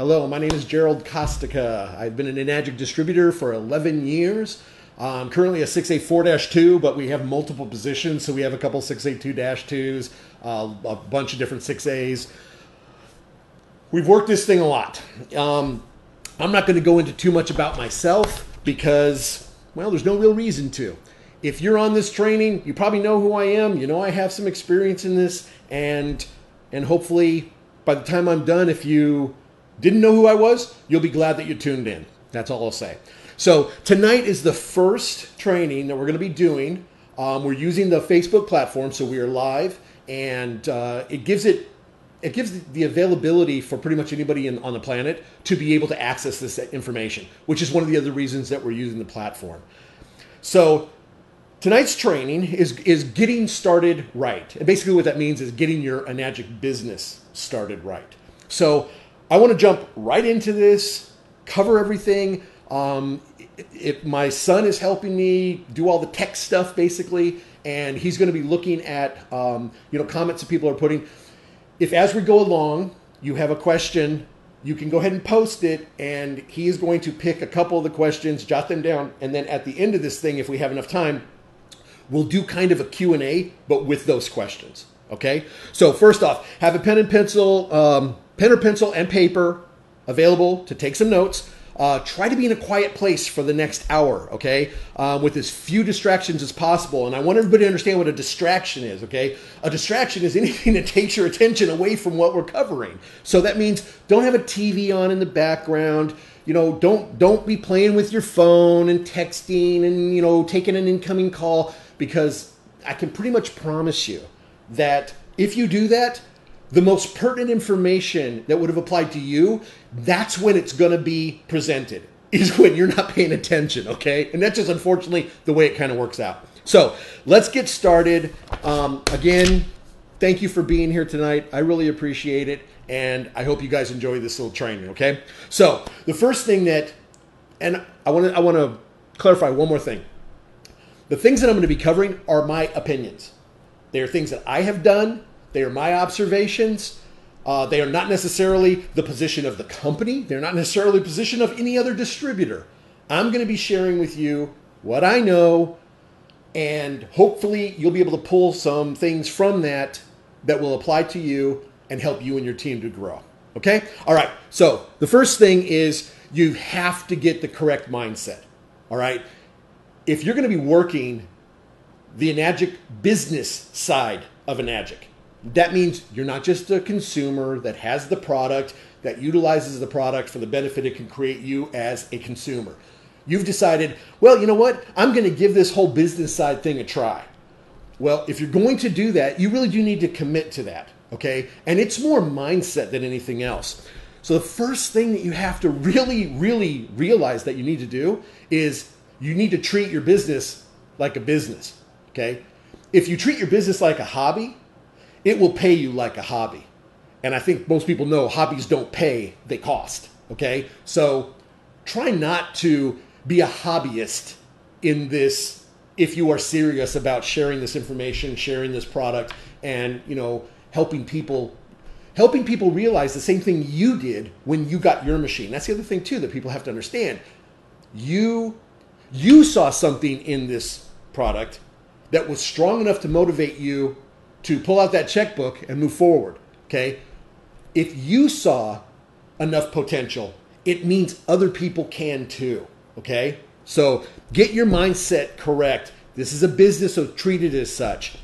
Hello, my name is Gerald Kostica. I've been an Enagic distributor for 11 years. I'm currently a 684-2, but we have multiple positions, so we have a couple 682-2s, a bunch of different 6As. We've worked this thing a lot. I'm not going to go into too much about myself because, well, there's no real reason to. If you're on this training, you probably know who I am. You know I have some experience in this, and hopefully by the time I'm done, if you didn't know who I was, you'll be glad that you tuned in. That's all I'll say. So tonight is the first training that we're going to be doing. We're using the Facebook platform, so we are live, and it gives the availability for pretty much anybody on the planet to be able to access this information, which is one of the other reasons that we're using the platform. So tonight's training is getting started right. And basically what that means is getting your Enagic business started right. So I want to jump right into this, cover everything. If my son is helping me do all the tech stuff basically, and he's going to be looking at comments that people are putting. If as we go along you have a question, you can go ahead and post it, and he is going to pick a couple of the questions, jot them down, and then at the end of this thing, if we have enough time, we'll do kind of a Q&A, but with those questions. Okay? So first off, have a pen or pencil and paper available to take some notes. Try to be in a quiet place for the next hour, okay, with as few distractions as possible. And I want everybody to understand what a distraction is, okay? A distraction is anything that takes your attention away from what we're covering. So that means don't have a TV on in the background. You know, don't be playing with your phone and texting and, taking an incoming call, because I can pretty much promise you that if you do that, the most pertinent information that would have applied to you, that's when it's going to be presented, is when you're not paying attention, okay? And that's just unfortunately the way it kind of works out. So let's get started. Again, thank you for being here tonight. I really appreciate it, and I hope you guys enjoy this little training, okay? So the first thing and I want to clarify one more thing. The things that I'm going to be covering are my opinions. They are things that I have done. They are my observations. They are not necessarily the position of the company. They're not necessarily the position of any other distributor. I'm going to be sharing with you what I know, and hopefully you'll be able to pull some things from that will apply to you and help you and your team to grow. Okay? All right. So the first thing is you have to get the correct mindset. All right? If you're going to be working the Enagic business side of Enagic, that means you're not just a consumer that has the product, that utilizes the product for the benefit it can create you as a consumer. You've decided, well, you know what? I'm going to give this whole business side thing a try. Well, if you're going to do that, you really do need to commit to that, okay? And it's more mindset than anything else. So the first thing that you have to really, really realize that you need to do is you need to treat your business like a business, okay? If you treat your business like a hobby, it will pay you like a hobby. And I think most people know hobbies don't pay, they cost, okay? So try not to be a hobbyist in this if you are serious about sharing this information, sharing this product, and, helping people realize the same thing you did when you got your machine. That's the other thing, too, that people have to understand. You saw something in this product that was strong enough to motivate you to pull out that checkbook and move forward, okay? If you saw enough potential, it means other people can too, okay? So get your mindset correct. This is a business, so treat it as such.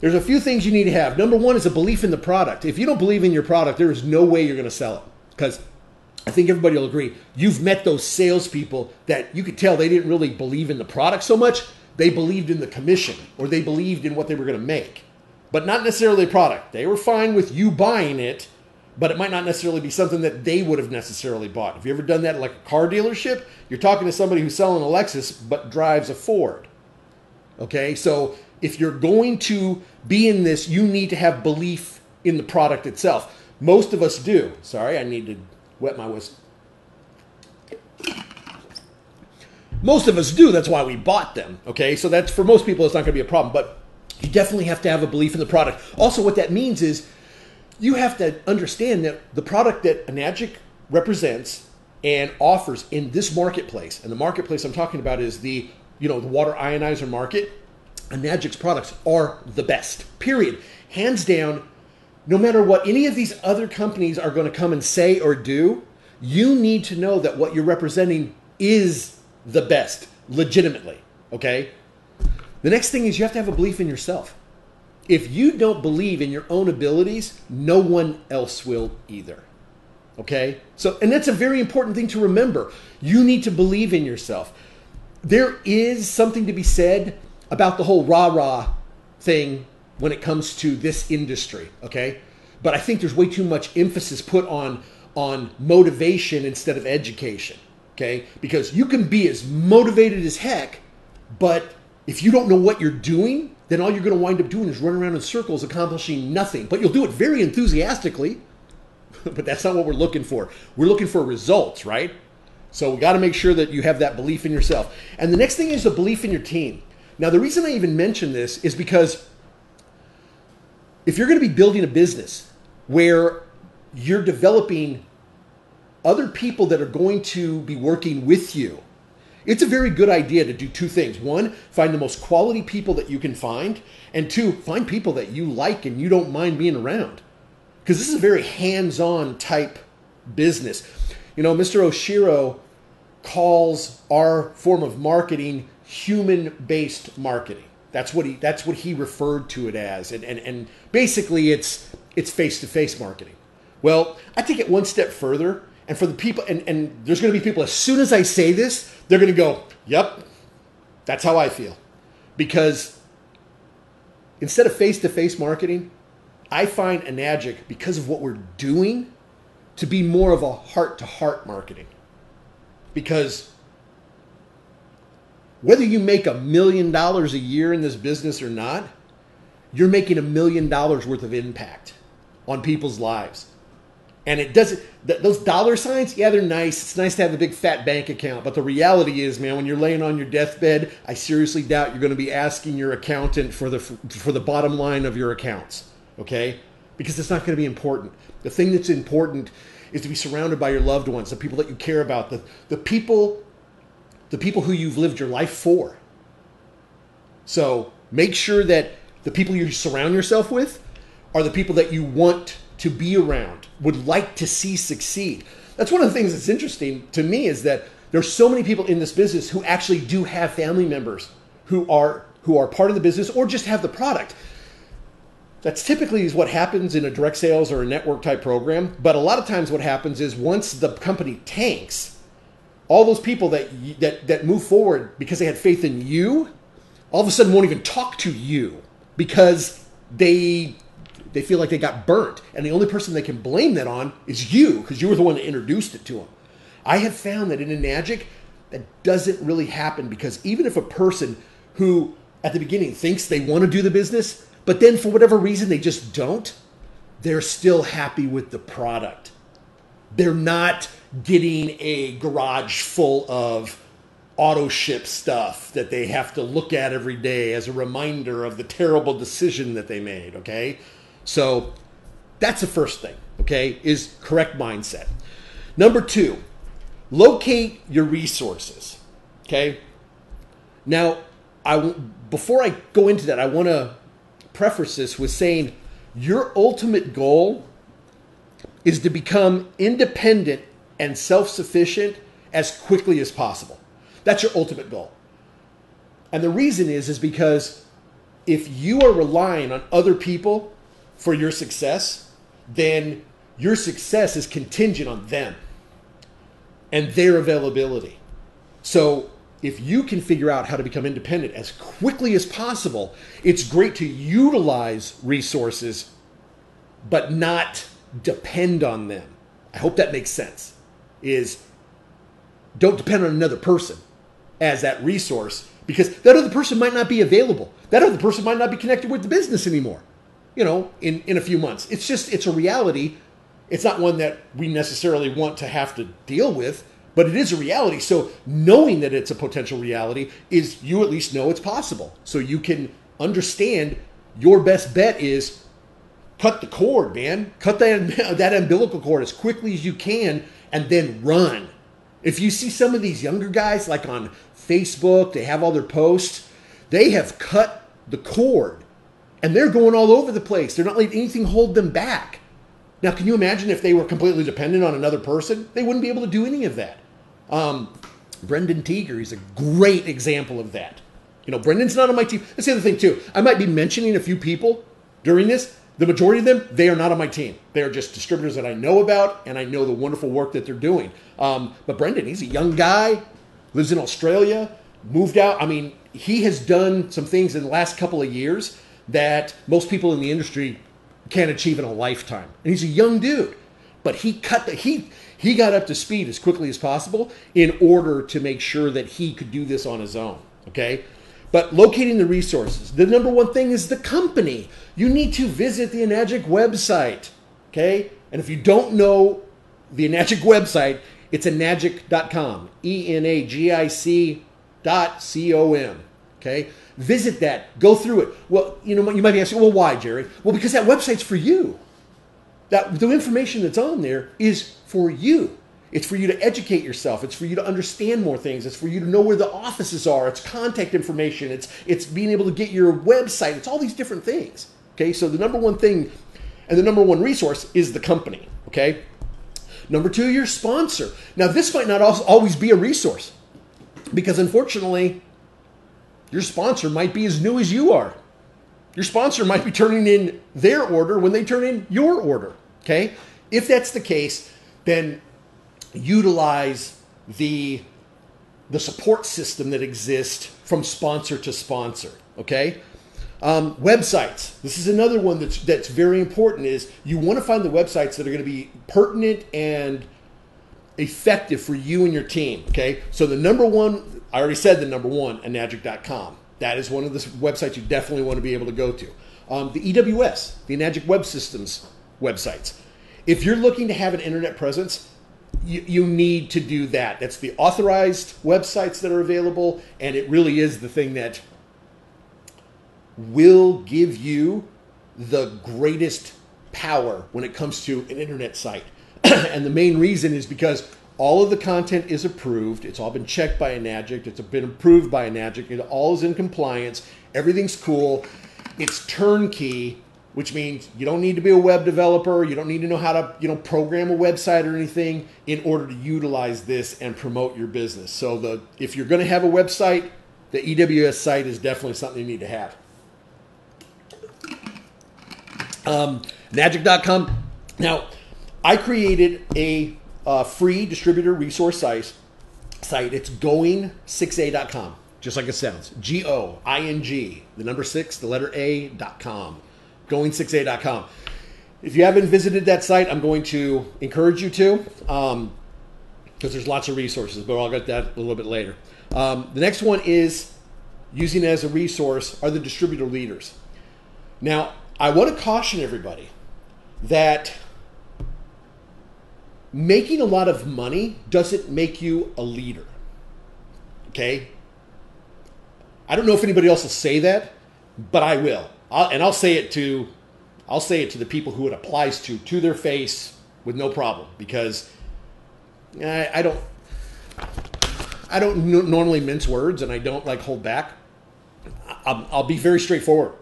There's a few things you need to have. Number one is a belief in the product. If you don't believe in your product, there is no way you're going to sell it, because I think everybody will agree. You've met those salespeople that you could tell they didn't really believe in the product so much. They believed in the commission, or they believed in what they were going to make, but not necessarily the product. They were fine with you buying it, but it might not necessarily be something that they would have necessarily bought. Have you ever done that at like a car dealership? You're talking to somebody who's selling a Lexus but drives a Ford. Okay, so if you're going to be in this, you need to have belief in the product itself. Most of us do. Sorry, I need to wet my whistle. Most of us do. That's why we bought them. Okay, so that's, for most people, it's not going to be a problem. But you definitely have to have a belief in the product. Also, what that means is you have to understand that the product that Enagic represents and offers in this marketplace, and the marketplace I'm talking about is the water ionizer market, Enagic's products are the best, period. Hands down, no matter what any of these other companies are going to come and say or do, you need to know that what you're representing is the best, legitimately, okay? The next thing is you have to have a belief in yourself. If you don't believe in your own abilities, no one else will either, okay? So, and that's a very important thing to remember. You need to believe in yourself. There is something to be said about the whole rah-rah thing when it comes to this industry, okay? But I think there's way too much emphasis put on motivation instead of education, okay? Because you can be as motivated as heck, but if you don't know what you're doing, then all you're going to wind up doing is running around in circles accomplishing nothing. But you'll do it very enthusiastically, but that's not what we're looking for. We're looking for results, right? So we got to make sure that you have that belief in yourself. And the next thing is the belief in your team. Now, the reason I even mention this is because if you're going to be building a business where you're developing other people that are going to be working with you, it's a very good idea to do two things. One, find the most quality people that you can find. And two, find people that you like and you don't mind being around. Because this is a very hands-on type business. You know, Mr. Oshiro calls our form of marketing human-based marketing. That's what he referred to it as. And basically it's face-to-face marketing. Well, I take it one step further. And for the people, and there's going to be people, as soon as I say this, they're going to go, yep, that's how I feel. Because instead of face-to-face marketing, I find Enagic, because of what we're doing, to be more of a heart-to-heart marketing. Because whether you make $1 million a year in this business or not, you're making $1 million worth of impact on people's lives. And it doesn't, those dollar signs, yeah, they're nice. It's nice to have a big fat bank account. But the reality is, man, when you're laying on your deathbed, I seriously doubt you're going to be asking your accountant for the bottom line of your accounts, okay? Because it's not going to be important. The thing that's important is to be surrounded by your loved ones, the people that you care about, the people who you've lived your life for. So make sure that the people you surround yourself with are the people that you want to be around, would like to see succeed. That's one of the things that's interesting to me, is that there's so many people in this business who actually do have family members who are part of the business or just have the product. That's typically is what happens in a direct sales or a network type program. But a lot of times what happens is once the company tanks, all those people that move forward because they had faith in you, all of a sudden won't even talk to you because they feel like they got burnt. And the only person they can blame that on is you, because you were the one that introduced it to them. I have found that in Enagic, that doesn't really happen, because even if a person who at the beginning thinks they want to do the business, but then for whatever reason they just don't, they're still happy with the product. They're not getting a garage full of auto ship stuff that they have to look at every day as a reminder of the terrible decision that they made, okay? So that's the first thing, okay, is correct mindset. Number 2, locate your resources, okay? Now, before I go into that, I want to preface this with saying your ultimate goal is to become independent and self-sufficient as quickly as possible. That's your ultimate goal. And the reason is because if you are relying on other people for your success, then your success is contingent on them and their availability. So if you can figure out how to become independent as quickly as possible, it's great to utilize resources, but not depend on them. I hope that makes sense. Is don't depend on another person as that resource, because that other person might not be available. That other person might not be connected with the business anymore, you know, in a few months. It's a reality. It's not one that we necessarily want to have to deal with, but it is a reality. So knowing that it's a potential reality is you at least know it's possible. So you can understand your best bet is cut the cord, man. Cut that umbilical cord as quickly as you can and then run. If you see some of these younger guys, like on Facebook, they have all their posts, they have cut the cord and they're going all over the place. They're not letting anything hold them back. Now, can you imagine if they were completely dependent on another person? They wouldn't be able to do any of that. Brendan Teeger is a great example of that. You know, Brendan's not on my team. That's the other thing, too. I might be mentioning a few people during this. The majority of them, they are not on my team. They are just distributors that I know about, and I know the wonderful work that they're doing. But Brendan, he's a young guy, lives in Australia, moved out. I mean, he has done some things in the last couple of years that most people in the industry can't achieve in a lifetime. And he's a young dude. But he got up to speed as quickly as possible in order to make sure that he could do this on his own. Okay? But locating the resources, the number one thing is the company. You need to visit the Enagic website, okay? And if you don't know the Enagic website, it's enagic.com, ENAGIC.com, okay? Visit that. Go through it. Well, you know, you might be asking, well, why, Jerry? Well, because that website's for you. The information that's on there is for you. It's for you to educate yourself. It's for you to understand more things. It's for you to know where the offices are. It's contact information. It's being able to get your website. It's all these different things. Okay, so the number one thing and the number one resource is the company. Okay, number two, your sponsor. Now, this might not always be a resource because, unfortunately, your sponsor might be as new as you are. Your sponsor might be turning in their order when they turn in your order. Okay, if that's the case, then utilize the support system that exists from sponsor to sponsor. Okay, websites. This is another one that's very important. Is you want to find the websites that are going to be pertinent and effective for you and your team. Okay, so the number one, I already said the number one, Enagic.com. That is one of the websites you definitely want to be able to go to. The EWS, the Enagic Web Systems websites. If you're looking to have an internet presence, you need to do that. That's the authorized websites that are available, and it really is the thing that will give you the greatest power when it comes to an internet site. And the main reason is because all of the content is approved. It's all been checked by Enagic. It's been approved by Enagic. It all is in compliance. Everything's cool. It's turnkey, which means you don't need to be a web developer. You don't need to know how to, program a website or anything in order to utilize this and promote your business. So if you're going to have a website, the EWS site is definitely something you need to have. Enagic.com. Now, I created a free distributor resource site. It's going6a.com, just like it sounds. Going, the number 6, the letter A.com. Going6a.com. If you haven't visited that site, I'm going to encourage you to, because there's lots of resources, but I'll get that a little bit later. The next one is using as a resource are the distributor leaders. Now, I want to caution everybody that making a lot of money doesn't make you a leader. Okay? I don't know if anybody else will say that, but I will. I'll say it to the people who it applies to their face with no problem, because I don't normally mince words, and I don't hold back. I'll be very straightforward,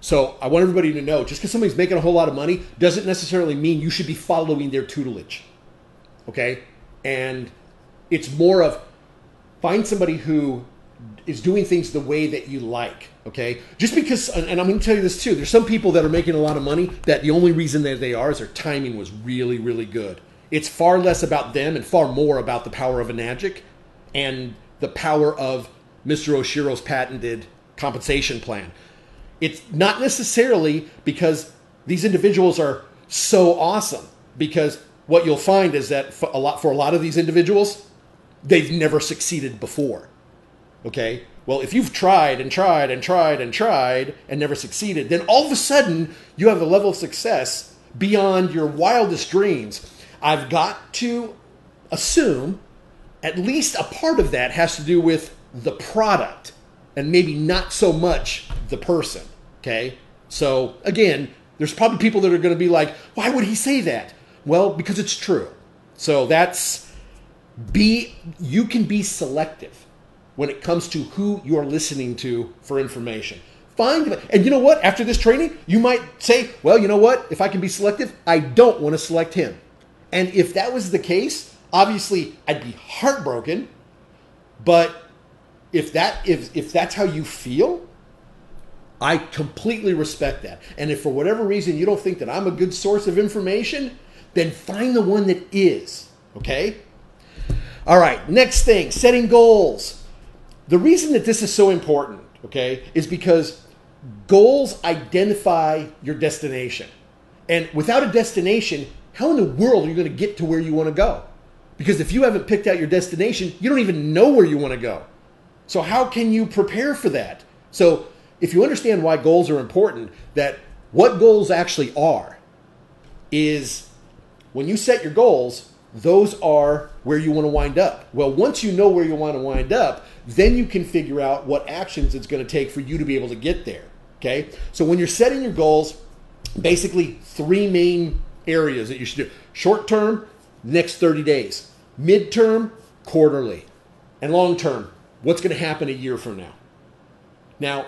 So I want everybody to know, just because somebody's making a whole lot of money doesn't necessarily mean you should be following their tutelage. Okay? And it's more of find somebody who is doing things the way that you like. Okay? Just because, and I'm going to tell you this too, there's some people that are making a lot of money that the only reason that they are is their timing was really, really good. It's far less about them and far more about the power of Enagic and the power of Mr. Oshiro's patented compensation plan. It's not necessarily because these individuals are so awesome, because what you'll find is that for a lot of these individuals, they've never succeeded before. Okay? Well, if you've tried and tried and tried and tried and never succeeded, then all of a sudden you have a level of success beyond your wildest dreams. I've got to assume at least a part of that has to do with the product and maybe not so much the person. Okay? So, again, there's probably people that are going to be like, why would he say that? Well, because it's true. So you can be selective when it comes to who you're listening to for information. And you know what? After this training, you might say, well, you know what? If I can be selective, I don't want to select him. And if that was the case, obviously I'd be heartbroken. But if that's how you feel, I completely respect that. And if for whatever reason you don't think that I'm a good source of information, then find the one that is. Okay? All right, next thing, setting goals. The reason that this is so important, okay, is because goals identify your destination. And without a destination, how in the world are you going to get to where you want to go? Because if you haven't picked out your destination, you don't even know where you want to go. So how can you prepare for that? So if you understand why goals are important, that what goals actually are is when you set your goals, those are where you want to wind up. Well, once you know where you want to wind up, then you can figure out what actions it's going to take for you to be able to get there. Okay? So when you're setting your goals, basically 3 main areas that you should do. Short term, next 30 days. Midterm, quarterly. And long term, what's going to happen a year from now. Now,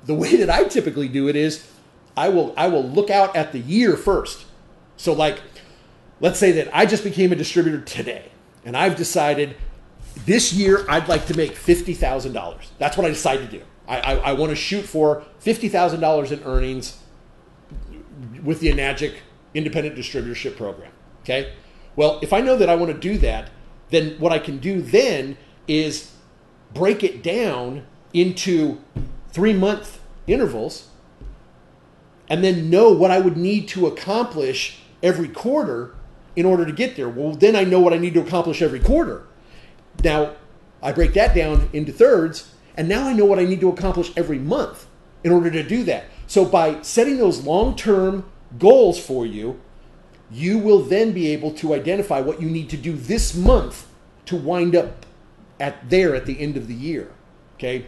the way that I typically do it is I will look out at the year first. So like, let's say that I just became a distributor today, and I've decided this year I'd like to make $50,000. That's what I decided to do. I want to shoot for $50,000 in earnings with the Enagic independent distributorship program. Okay? Well, if I know that I want to do that, then what I can do then is break it down into 3-month intervals and then know what I would need to accomplish every quarter in order to get there. Well, then I know what I need to accomplish every quarter. Now, I break that down into thirds, and now I know what I need to accomplish every month in order to do that. So by setting those long-term goals for you, you will then be able to identify what you need to do this month to wind up at the end of the year. Okay?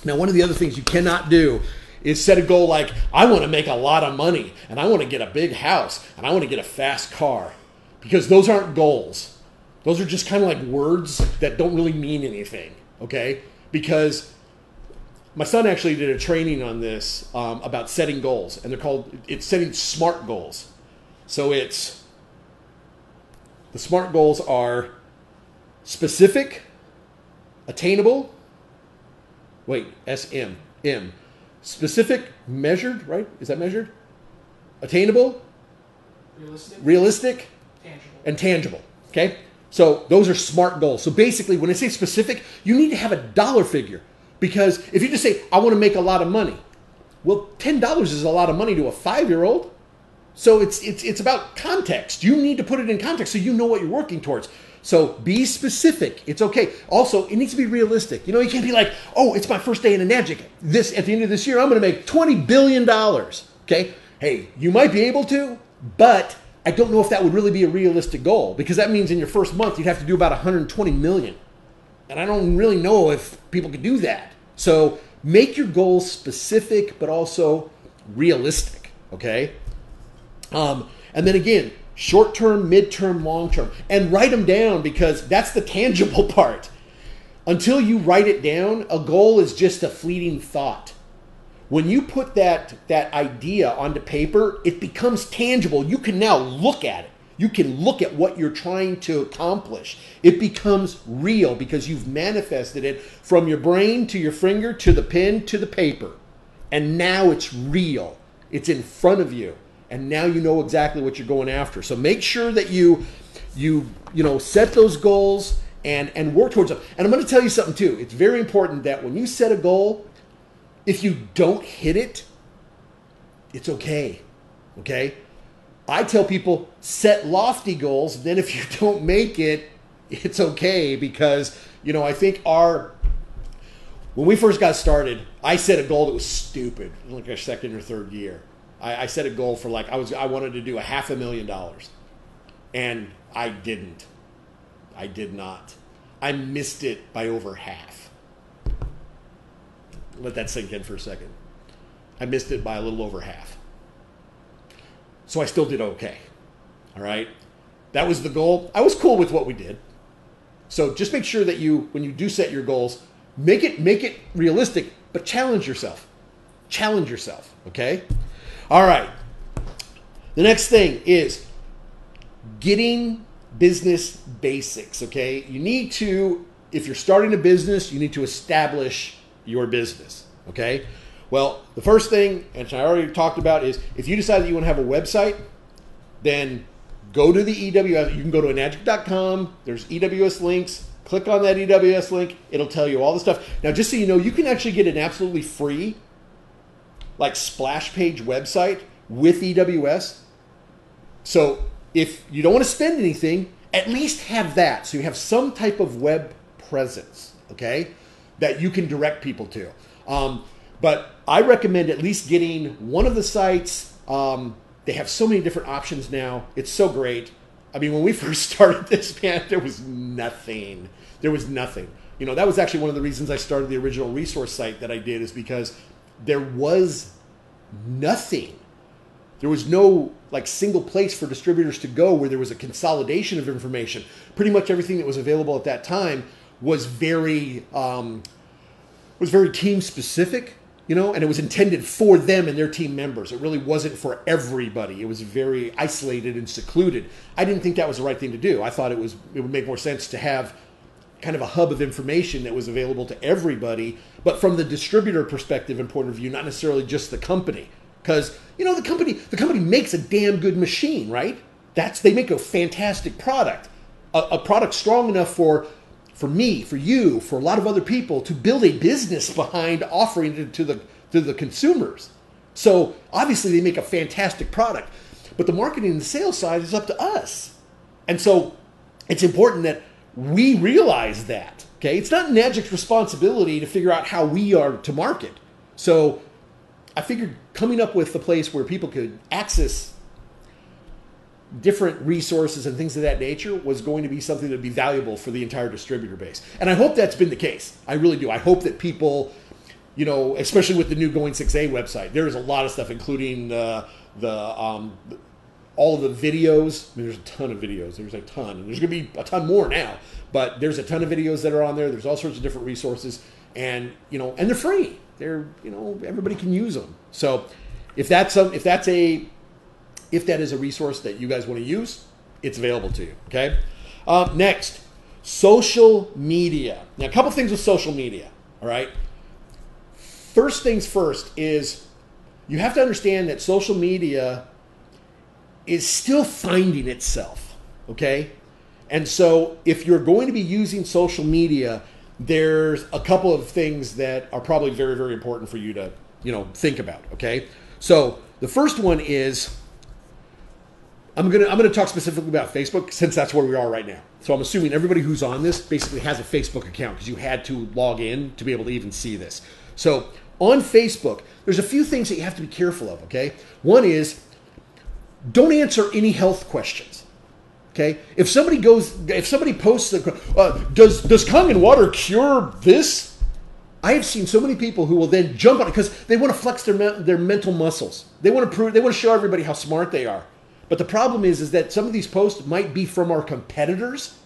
Now, one of the other things you cannot do is set a goal like, I want to make a lot of money, and I want to get a big house, and I want to get a fast car. Because those aren't goals. Those are just kind of like words that don't really mean anything. Okay? Because my son actually did a training on this about setting goals, and it's setting SMART goals. So the SMART goals are specific, attainable, M. Specific, measured, right? Is that measured? Attainable, realistic, and tangible. Okay? So those are SMART goals. So basically, when I say specific, you need to have a dollar figure. Because if you just say, I want to make a lot of money, well, $10 is a lot of money to a 5-year-old. So it's about context. You need to put it in context so you know what you're working towards. So be specific. It's okay. Also, it needs to be realistic. You know, you can't be like, oh, it's my first day in Enagic. At the end of this year, I'm going to make $20 billion. Okay? Hey, you might be able to, but I don't know if that would really be a realistic goal, because that means in your first month, you'd have to do about 120 million. And I don't really know if people could do that. So make your goals specific, but also realistic. Okay? And then again, short-term, mid-term, long-term. And write them down, because that's the tangible part. Until you write it down, a goal is just a fleeting thought. When you put that idea onto paper, it becomes tangible. You can now look at it. You can look at what you're trying to accomplish. It becomes real because you've manifested it from your brain to your finger to the pen to the paper. And now it's real. It's in front of you. And now you know exactly what you're going after. So make sure that you set those goals and work towards them. And I'm going to tell you something too. It's very important that when you set a goal, if you don't hit it, it's okay. Okay? I tell people, set lofty goals. Then if you don't make it, it's okay, because, I think when we first got started, I set a goal that was stupid. It was like our second or third year. I set a goal for I wanted to do $500,000, and I didn't. I did not. I missed it by over half. Let that sink in for a second. I missed it by a little over half. So I still did okay. All right? That was the goal. I was cool with what we did. So just make sure that when you do set your goals, make it realistic, but challenge yourself. Challenge yourself, okay? All right. The next thing is getting business basics, okay? You need to, if you're starting a business, you need to establish your business, okay? Well, the first thing, and I already talked about, is if you decide that you want to have a website, then go to the EWS. You can go to enagic.com. There's EWS links. Click on that EWS link. It'll tell you all the stuff. Now, just so you know, you can actually get an absolutely free, like, splash page website with EWS. So if you don't want to spend anything, at least have that. So you have some type of web presence, okay, that you can direct people to. But I recommend at least getting one of the sites. They have so many different options now. It's so great. I mean, when we first started this, man, there was nothing. There was nothing. You know, that was actually one of the reasons I started the original resource site that I did, is because there was nothing. There was no like single place for distributors to go where there was a consolidation of information. Pretty much everything that was available at that time was very team specific, you know, and it was intended for them and their team members. It really wasn't for everybody. It was very isolated and secluded. I didn't think that was the right thing to do. I thought it would make more sense to have kind of a hub of information that was available to everybody, but from the distributor perspective and point of view, not necessarily just the company. Because, you know, the company makes a damn good machine, right? They make a fantastic product, a product strong enough for me, for you, for a lot of other people to build a business behind offering it to the consumers. So obviously they make a fantastic product, but the marketing and the sales side is up to us. And so it's important that we realize that, okay? It's not Enagic's responsibility to figure out how we are to market. So I figured coming up with a place where people could access different resources and things of that nature was going to be something that would be valuable for the entire distributor base. And I hope that's been the case. I really do. I hope that people, you know, especially with the new Going 6A website, there's a lot of stuff, including all of the videos. I mean, there's a ton of videos. There's a ton. And there's going to be a ton more now. But there's a ton of videos that are on there. There's all sorts of different resources. And, you know, and they're free. They're, you know, everybody can use them. So if that is a resource that you guys want to use, it's available to you, okay? Next, social media. Now, a couple things with social media, all right? First things first is you have to understand that social media is still finding itself, okay? And so if you're going to be using social media, there's a couple of things that are probably very, very important for you to, you know, think about, okay? So the first one is, I'm gonna talk specifically about Facebook since that's where we are right now. So I'm assuming everybody who's on this basically has a Facebook account because you had to log in to be able to even see this. So on Facebook, there's a few things that you have to be careful of, okay? One is, don't answer any health questions. Okay, if somebody posts, does Kangen water cure this? I have seen so many people who will then jump on it because they want to flex their mental muscles. They want to show everybody how smart they are. But the problem is that some of these posts might be from our competitors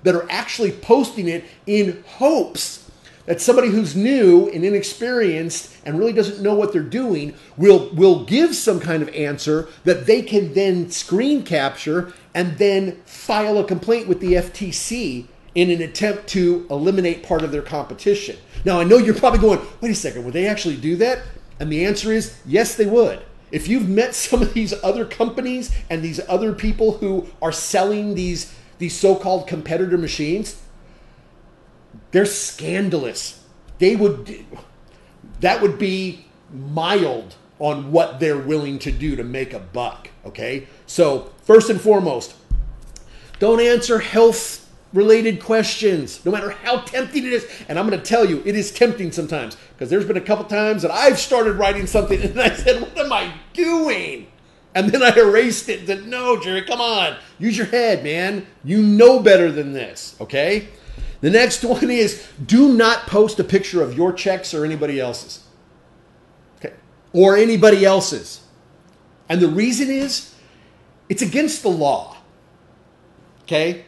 that are actually posting it in hopes that somebody who's new and inexperienced and really doesn't know what they're doing will give some kind of answer that they can then screen capture and then file a complaint with the FTC in an attempt to eliminate part of their competition. Now, I know you're probably going, wait a second, would they actually do that? And the answer is, yes, they would. If you've met some of these other companies and these other people who are selling these so-called competitor machines, they're scandalous. That would be mild on what they're willing to do to make a buck, okay? So first and foremost, don't answer health-related questions, no matter how tempting it is. And I'm going to tell you, it is tempting sometimes, because there's been a couple times that I've started writing something and I said, what am I doing? And then I erased it and said, no, Jerry, come on. Use your head, man. You know better than this, okay? The next one is, do not post a picture of your checks or anybody else's. Okay? Or anybody else's. And the reason is, it's against the law. okay?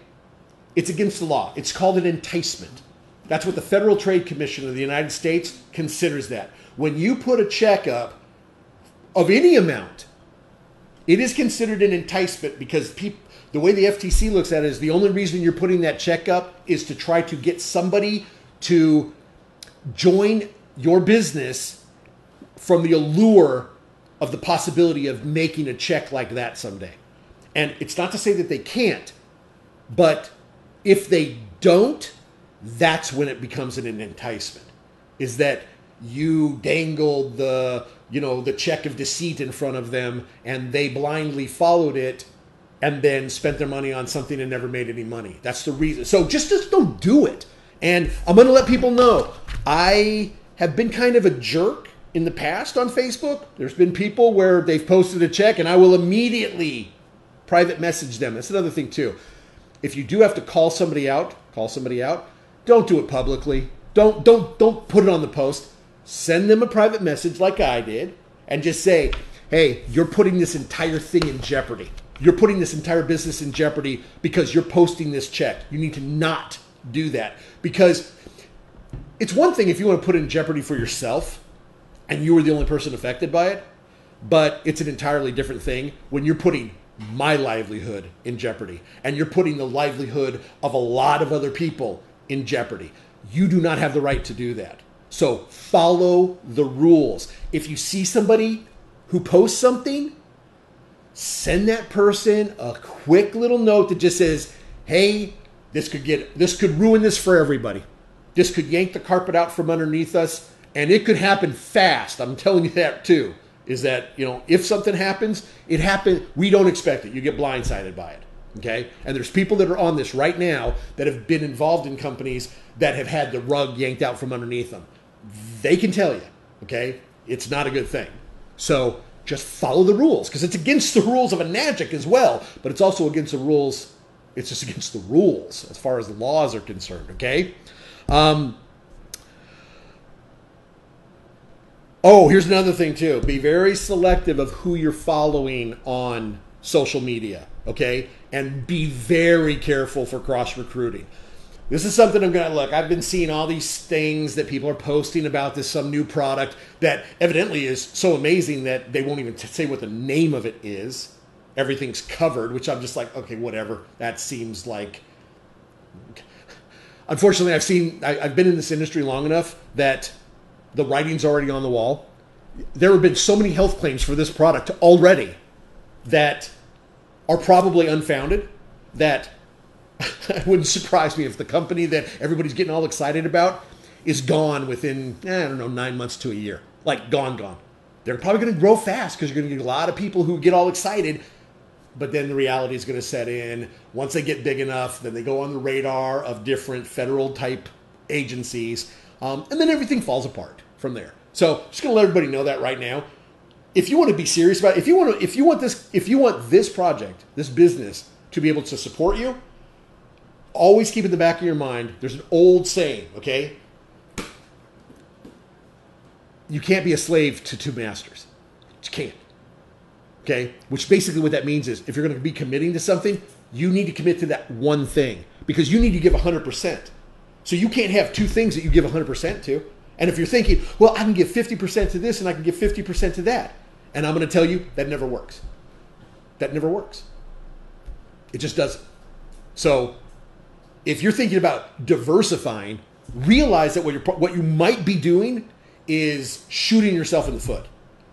It's against the law. It's called an enticement. That's what the Federal Trade Commission of the United States considers that. When you put a check up of any amount, it is considered an enticement because the way the FTC looks at it is the only reason you're putting that check up is to try to get somebody to join your business from the allure of the possibility of making a check like that someday. And it's not to say that they can't, but if they don't, that's when it becomes an enticement. Is that you dangled the check of deceit in front of them and they blindly followed it and then spent their money on something and never made any money. That's the reason. So just don't do it. And I'm going to let people know, I have been kind of a jerk in the past on Facebook. There's been people where they've posted a check and I will immediately private message them. That's another thing too. If you do have to call somebody out. Don't do it publicly. Don't put it on the post. Send them a private message like I did and just say, hey, you're putting this entire thing in jeopardy. You're putting this entire business in jeopardy because you're posting this check. You need to not do that. Because it's one thing if you want to put it in jeopardy for yourself and you were the only person affected by it, but it's an entirely different thing when you're putting my livelihood in jeopardy and you're putting the livelihood of a lot of other people in jeopardy. You do not have the right to do that. So follow the rules. If you see somebody who posts something, send that person a quick little note that just says, hey, this could ruin this for everybody. This could yank the carpet out from underneath us, and it could happen fast. I'm telling you that too. Is that, if something happens, it happens. We don't expect it. You get blindsided by it. Okay? And there's people that are on this right now that have been involved in companies that have had the rug yanked out from underneath them. They can tell you, okay? It's not a good thing. So just follow the rules because it's against the rules of Enagic as well, but it's also against the rules. It's just against the rules as far as the laws are concerned, okay? Here's another thing too. Be very selective of who you're following on social media, okay? And be very careful for cross-recruiting. This is something I've been seeing all these things that people are posting about some new product that evidently is so amazing that they won't even say what the name of it is. Everything's covered, which I'm just like, okay, whatever. That seems like... Unfortunately, I've been in this industry long enough that the writing's already on the wall. There have been so many health claims for this product already that are probably unfounded, that it wouldn't surprise me if the company that everybody's getting all excited about is gone within, 9 months to a year. Like, gone. They're probably going to grow fast because you're going to get a lot of people who get all excited, but then the reality is going to set in. Once they get big enough, then they go on the radar of different federal-type agencies, and then everything falls apart from there. So just going to let everybody know that right now. If you want to be serious about it, if you want this project, this business to be able to support you, always keep in the back of your mind, there's an old saying, okay? You can't be a slave to two masters. You can't. Okay? Which basically what that means is if you're going to be committing to something, you need to commit to that one thing because you need to give 100%. So you can't have two things that you give 100% to. And if you're thinking, well, I can give 50% to this and I can give 50% to that. And I'm going to tell you, that never works. That never works. It just doesn't. So if you're thinking about diversifying, realize that what you might be doing is shooting yourself in the foot.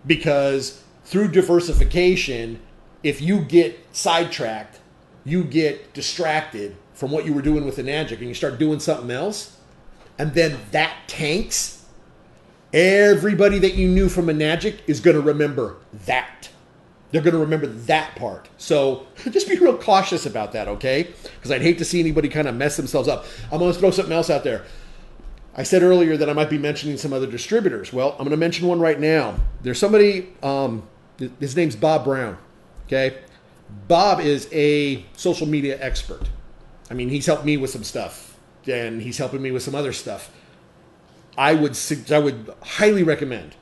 Because through diversification, if you get sidetracked, you get distracted from what you were doing with Enagic and you start doing something else, and then that tanks, everybody that you knew from Enagic is going to remember that. They're going to remember that part. So just be real cautious about that, okay? Because I'd hate to see anybody kind of mess themselves up. I'm going to throw something else out there. I said earlier that I might be mentioning some other distributors. Well, I'm going to mention one right now. There's somebody, his name's Bob Brown, okay? Bob is a social media expert. I mean, he's helped me with some stuff, and he's helping me with some other stuff. I would highly recommend,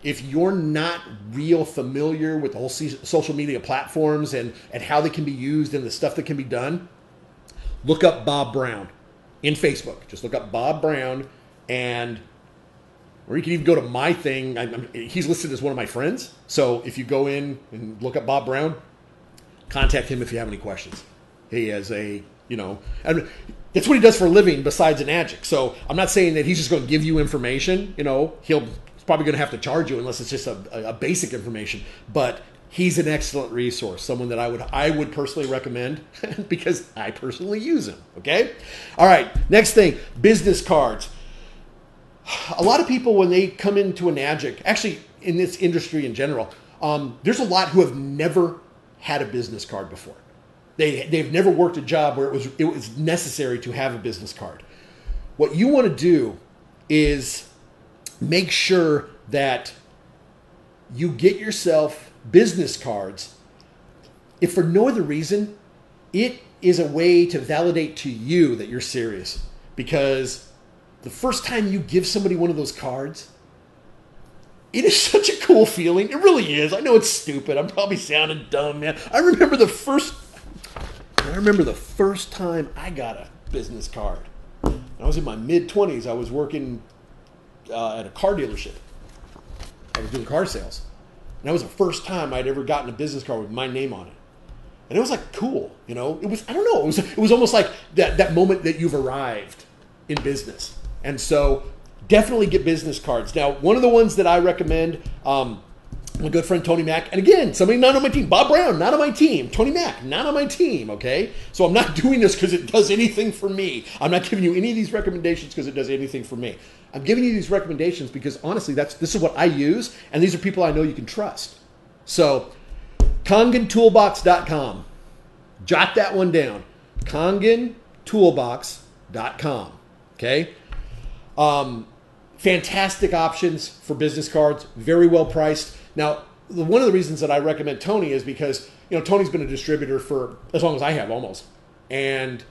if you're not real familiar with the whole social media platforms and how they can be used and the stuff that can be done, look up Bob Brown in Facebook. Just look up Bob Brown, and or you can even go to my thing. He's listed as one of my friends. So if you go in and look up Bob Brown, contact him if you have any questions. He has a, and that's what he does for a living besides Enagic. So I'm not saying that he's just going to give you information. He's probably going to have to charge you unless it's just a basic information. But he's an excellent resource, someone that I would personally recommend because I personally use him. Okay? All right, next thing, business cards. A lot of people, when they come into Enagic, actually in this industry in general, there's a lot who have never had a business card before. They've never worked a job where it was necessary to have a business card. What you want to do is make sure that you get yourself business cards. If for no other reason, it is a way to validate to you that you're serious. Because the first time you give somebody one of those cards, it is such a cool feeling. It really is. I know it's stupid. I'm probably sounding dumb, man. I remember the first time I got a business card. I was in my mid-20s. I was working at a car dealership. I was doing car sales. And that was the first time I'd ever gotten a business card with my name on it. And it was like cool, It was, I don't know, it was almost like that moment that you've arrived in business. And so definitely get business cards. Now, one of the ones that I recommend, my good friend Tony Mack, and again, somebody not on my team, Bob Brown, not on my team, Tony Mack, not on my team, okay? So I'm not doing this because it does anything for me. I'm not giving you any of these recommendations because it does anything for me. I'm giving you these recommendations because honestly, this is what I use, and these are people I know you can trust. So, KonganToolbox.com. Jot that one down. KonganToolbox.com. Okay? Fantastic options for business cards, very well priced. Now, one of the reasons that I recommend Tony is because, Tony's been a distributor for as long as I have almost. And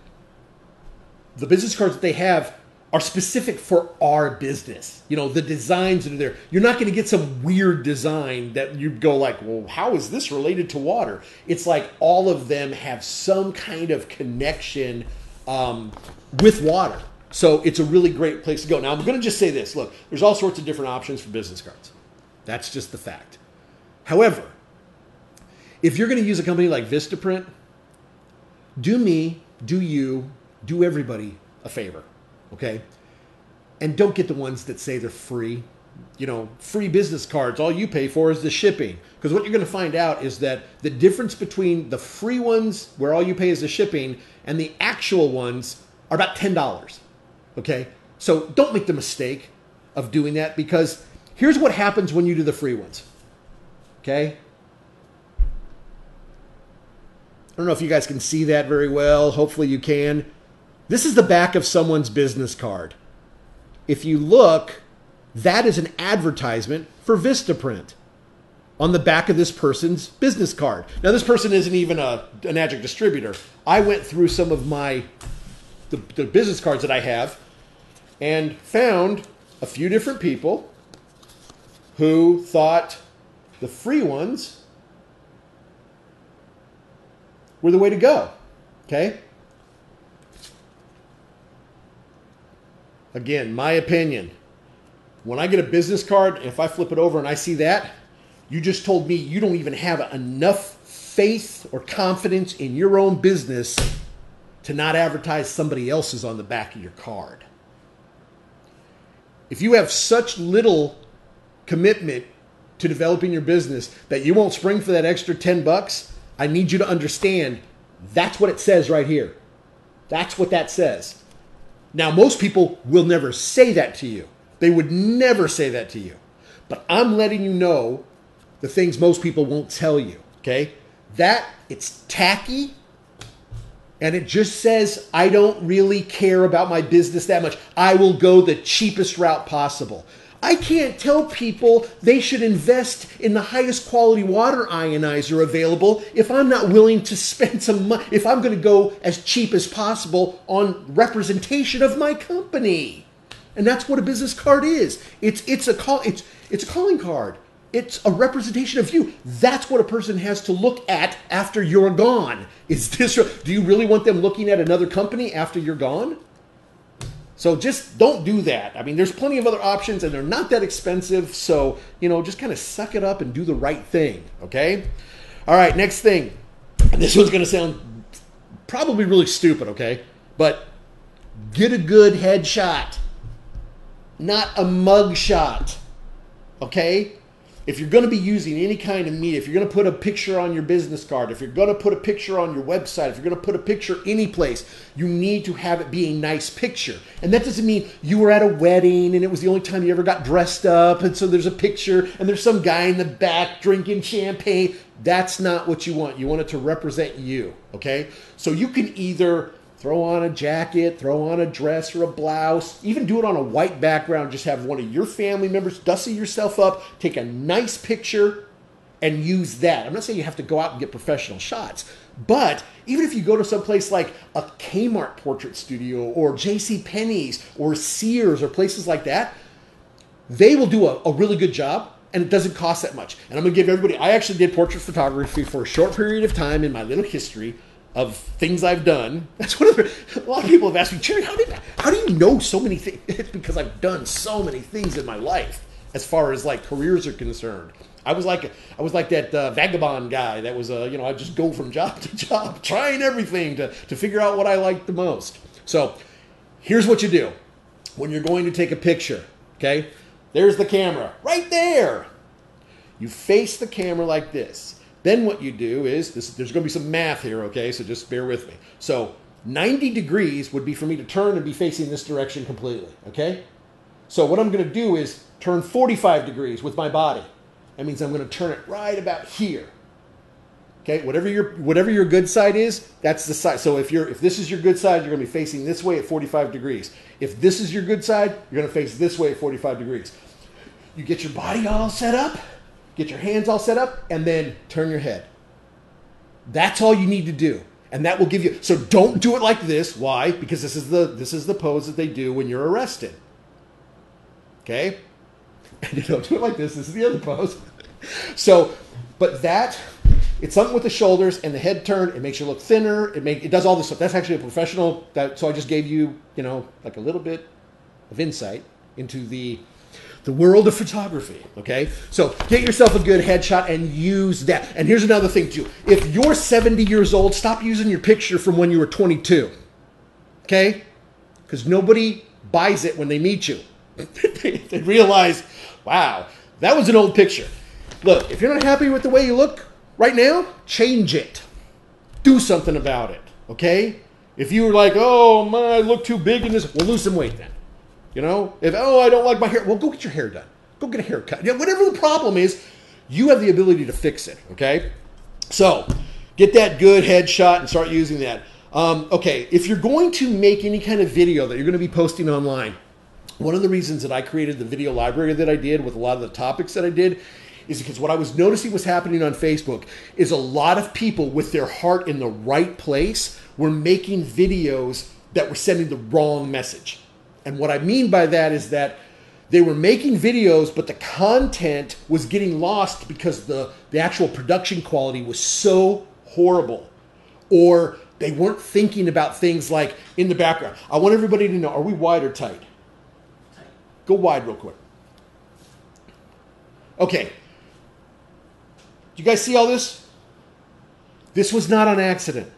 the business cards that they have are specific for our business. The designs that are there. You're not going to get some weird design that you go like, well, how is this related to water? It's like all of them have some kind of connection with water. So it's a really great place to go. Now, I'm going to just say this. Look, there's all sorts of different options for business cards. That's just the fact. However, if you're going to use a company like Vistaprint, do me, do you, do everybody a favor, okay? And don't get the ones that say they're free. Free business cards, all you pay for is the shipping. Because what you're going to find out is that the difference between the free ones, where all you pay is the shipping, and the actual ones are about $10. Okay, so don't make the mistake of doing that, because here's what happens when you do the free ones. Okay, I don't know if you guys can see that very well. Hopefully you can. This is the back of someone's business card. If you look, that is an advertisement for Vistaprint on the back of this person's business card. Now, this person isn't even an Enagic distributor. I went through some of the business cards that I have and found a few different people who thought the free ones were the way to go. Okay? Again, my opinion. When I get a business card, and if I flip it over and I see that, you just told me you don't even have enough faith or confidence in your own business to not advertise somebody else's on the back of your card. If you have such little commitment to developing your business that you won't spring for that extra $10, I need you to understand that's what it says right here. That's what that says. Now, most people will never say that to you. They would never say that to you. But I'm letting you know the things most people won't tell you, okay? That, it's tacky, and it just says, I don't really care about my business that much. I will go the cheapest route possible. I can't tell people they should invest in the highest quality water ionizer available if I'm not willing to spend some money, if I'm going to go as cheap as possible on representation of my company. And that's what a business card is. It's a calling card. it's a representation of you. That's what a person has to look at after you're gone. Is this, do you really want them looking at another company after you're gone? So just don't do that. I mean, there's plenty of other options and they're not that expensive. So, just kind of suck it up and do the right thing. Okay. All right. Next thing. And this one's going to sound probably really stupid. Okay. But get a good headshot, not a mug shot. Okay. If you're going to be using any kind of media, if you're going to put a picture on your business card, if you're going to put a picture on your website, if you're going to put a picture any place, you need to have it be a nice picture. And that doesn't mean you were at a wedding and it was the only time you ever got dressed up, and so there's a picture and there's some guy in the back drinking champagne. That's not what you want. You want it to represent you, okay? So you can either throw on a jacket, throw on a dress or a blouse, even do it on a white background. Just have one of your family members dusty yourself up, take a nice picture, and use that. I'm not saying you have to go out and get professional shots, but even if you go to someplace like a Kmart portrait studio or JCPenney's or Sears or places like that, they will do a really good job, and it doesn't cost that much. And I'm going to give everybody, I actually did portrait photography for a short period of time in my little history of things I've done. That's one of a lot of people have asked me, Jerry, how do you know so many things? It's because I've done so many things in my life as far as like careers are concerned. I was like that vagabond guy that was I just go from job to job, trying everything to figure out what I liked the most. So here's what you do when you're going to take a picture. Okay, there's the camera right there. You face the camera like this. Then what you do is, there's going to be some math here, okay? So just bear with me. So 90 degrees would be for me to turn and be facing this direction completely, okay? So what I'm going to do is turn 45 degrees with my body. That means I'm going to turn it right about here. Okay, whatever your good side is, that's the side. So if this is your good side, you're going to be facing this way at 45 degrees. If this is your good side, you're going to face this way at 45 degrees. You get your body all set up. Get your hands all set up, and then turn your head. That's all you need to do. And that will give you, so don't do it like this. Why? Because this is the pose that they do when you're arrested. Okay? And you don't do it like this. This is the other pose. So, but it's something with the shoulders and the head turn. It makes you look thinner. It does all this stuff. That's actually a professional, so I just gave you, like a little bit of insight into the world of photography, okay? So get yourself a good headshot and use that. And here's another thing too. If you're 70 years old, stop using your picture from when you were 22, okay? Because nobody buys it when they meet you. They realize, wow, that was an old picture. Look, if you're not happy with the way you look right now, change it. Do something about it, okay? If you were like, oh, I look too big in this, well, lose some weight then. I don't like my hair. Well, go get your hair done. Go get a haircut. Whatever the problem is, you have the ability to fix it, okay? So get that good headshot and start using that. Okay, if you're going to make any kind of video that you're going to be posting online, one of the reasons that I created the video library that I did with a lot of the topics that I did is because what I was noticing was happening on Facebook is a lot of people with their heart in the right place were making videos that were sending the wrong message. And what I mean by that is that they were making videos, but the content was getting lost because the actual production quality was so horrible. Or they weren't thinking about things like in the background. I want everybody to know, are we wide or tight? Tight. Go wide real quick. Okay. Do you guys see all this? This was not on accident.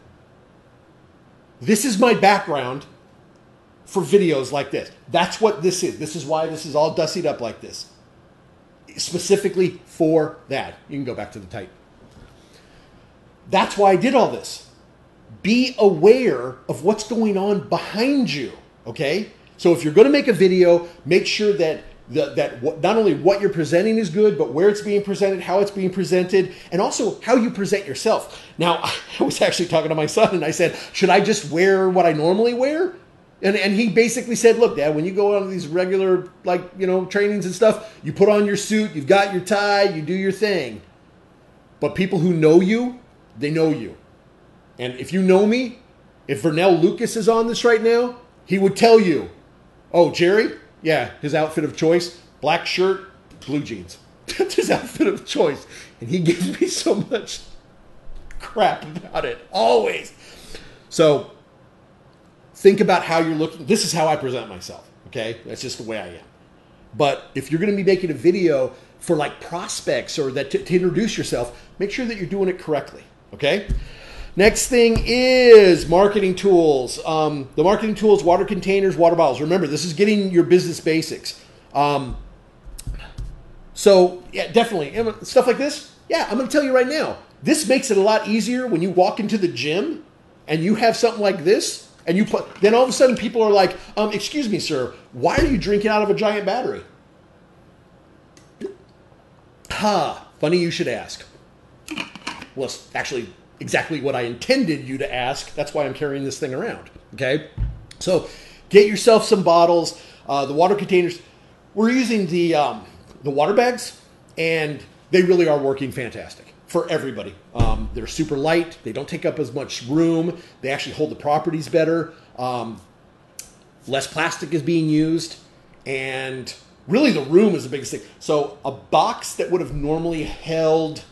This is my background for videos like this. That's what this is. This is why this is all dustied up like this. Specifically for that. You can go back to the tight. That's why I did all this. Be aware of what's going on behind you, okay? So if you're going to make a video, make sure that not only what you're presenting is good, but where it's being presented, how it's being presented, and also how you present yourself. Now, I was actually talking to my son, and I said, should I just wear what I normally wear? And he basically said, look, Dad, when you go on these regular, trainings and stuff, you put on your suit, you've got your tie, you do your thing. But people who know you, they know you. And if you know me, if Vernell Lucas is on this right now, he would tell you, oh, Jerry? Yeah, his outfit of choice, black shirt, blue jeans. That's his outfit of choice. And he gives me so much crap about it, always. So think about how you're looking. This is how I present myself, okay? That's just the way I am. But if you're going to be making a video for like prospects or that to introduce yourself, make sure that you're doing it correctly, okay? Next thing is marketing tools. The marketing tools, water containers, water bottles. Remember, this is getting your business basics. So yeah, definitely stuff like this. Yeah, I'm going to tell you right now, this makes it a lot easier when you walk into the gym and you have something like this and you put, then all of a sudden people are like, excuse me, sir, why are you drinking out of a giant battery? Funny you should ask. Well, it's actually exactly what I intended you to ask. That's why I'm carrying this thing around. Okay. So get yourself some bottles, the water containers. We're using the water bags, and they really are working fantastic for everybody. They're super light. They don't take up as much room. They actually hold the properties better. Less plastic is being used, and really the room is the biggest thing. So a box that would have normally held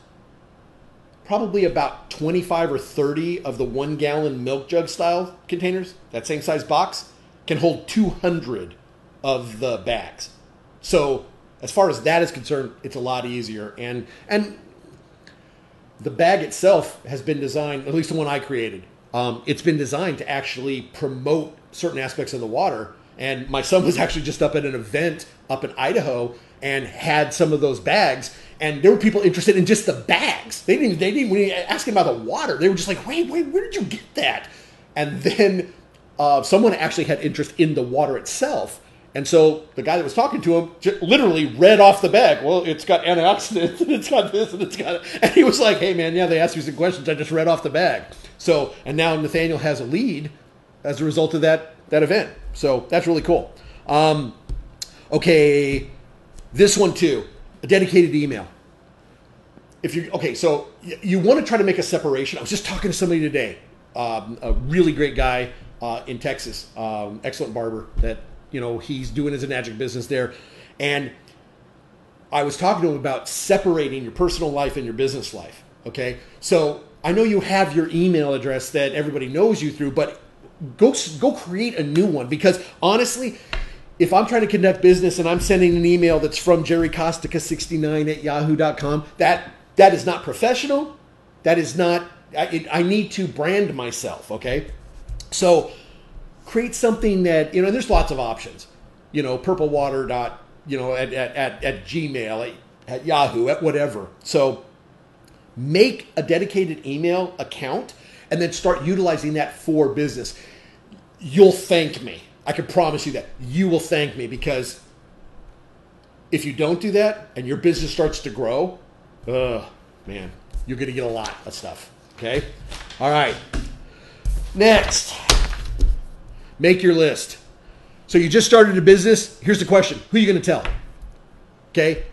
probably about 25 or 30 of the 1 gallon milk jug style containers, that same size box, can hold 200 of the bags. So as far as that is concerned, it's a lot easier. And the bag itself has been designed, at least the one I created, it's been designed to actually promote certain aspects of the water. And my son was actually just up at an event up in Idaho and had some of those bags. And there were people interested in just the bags. They didn't when you asked him about the water, they were just like, wait, where did you get that? And then someone actually had interest in the water itself. And so the guy that was talking to him literally read off the bag. Well, it's got antioxidants, and it's got this, and it's got... And he was like, hey, man, yeah, they asked me some questions. I just read off the bag. So, and now Nathaniel has a lead as a result of that event. So that's really cool. Okay, this one too, a dedicated email. So you want to try to make a separation. I was just talking to somebody today, a really great guy in Texas, excellent barber that... he's doing his Enagic business there. And I was talking to him about separating your personal life and your business life. Okay. So I know you have your email address that everybody knows you through, but go create a new one, because honestly, if I'm trying to conduct business and I'm sending an email that's from jerrykostica69@yahoo.com, that is not professional. That is not, I need to brand myself. Okay. So create something that, and there's lots of options, purplewater at Gmail, at Yahoo, at whatever. So make a dedicated email account and then start utilizing that for business. You'll thank me. I can promise you that. You will thank me, because if you don't do that and your business starts to grow, man, you're going to get a lot of stuff. Okay? All right. Next. Make your list. So you just started a business. Here's the question. Who are you going to tell? Okay.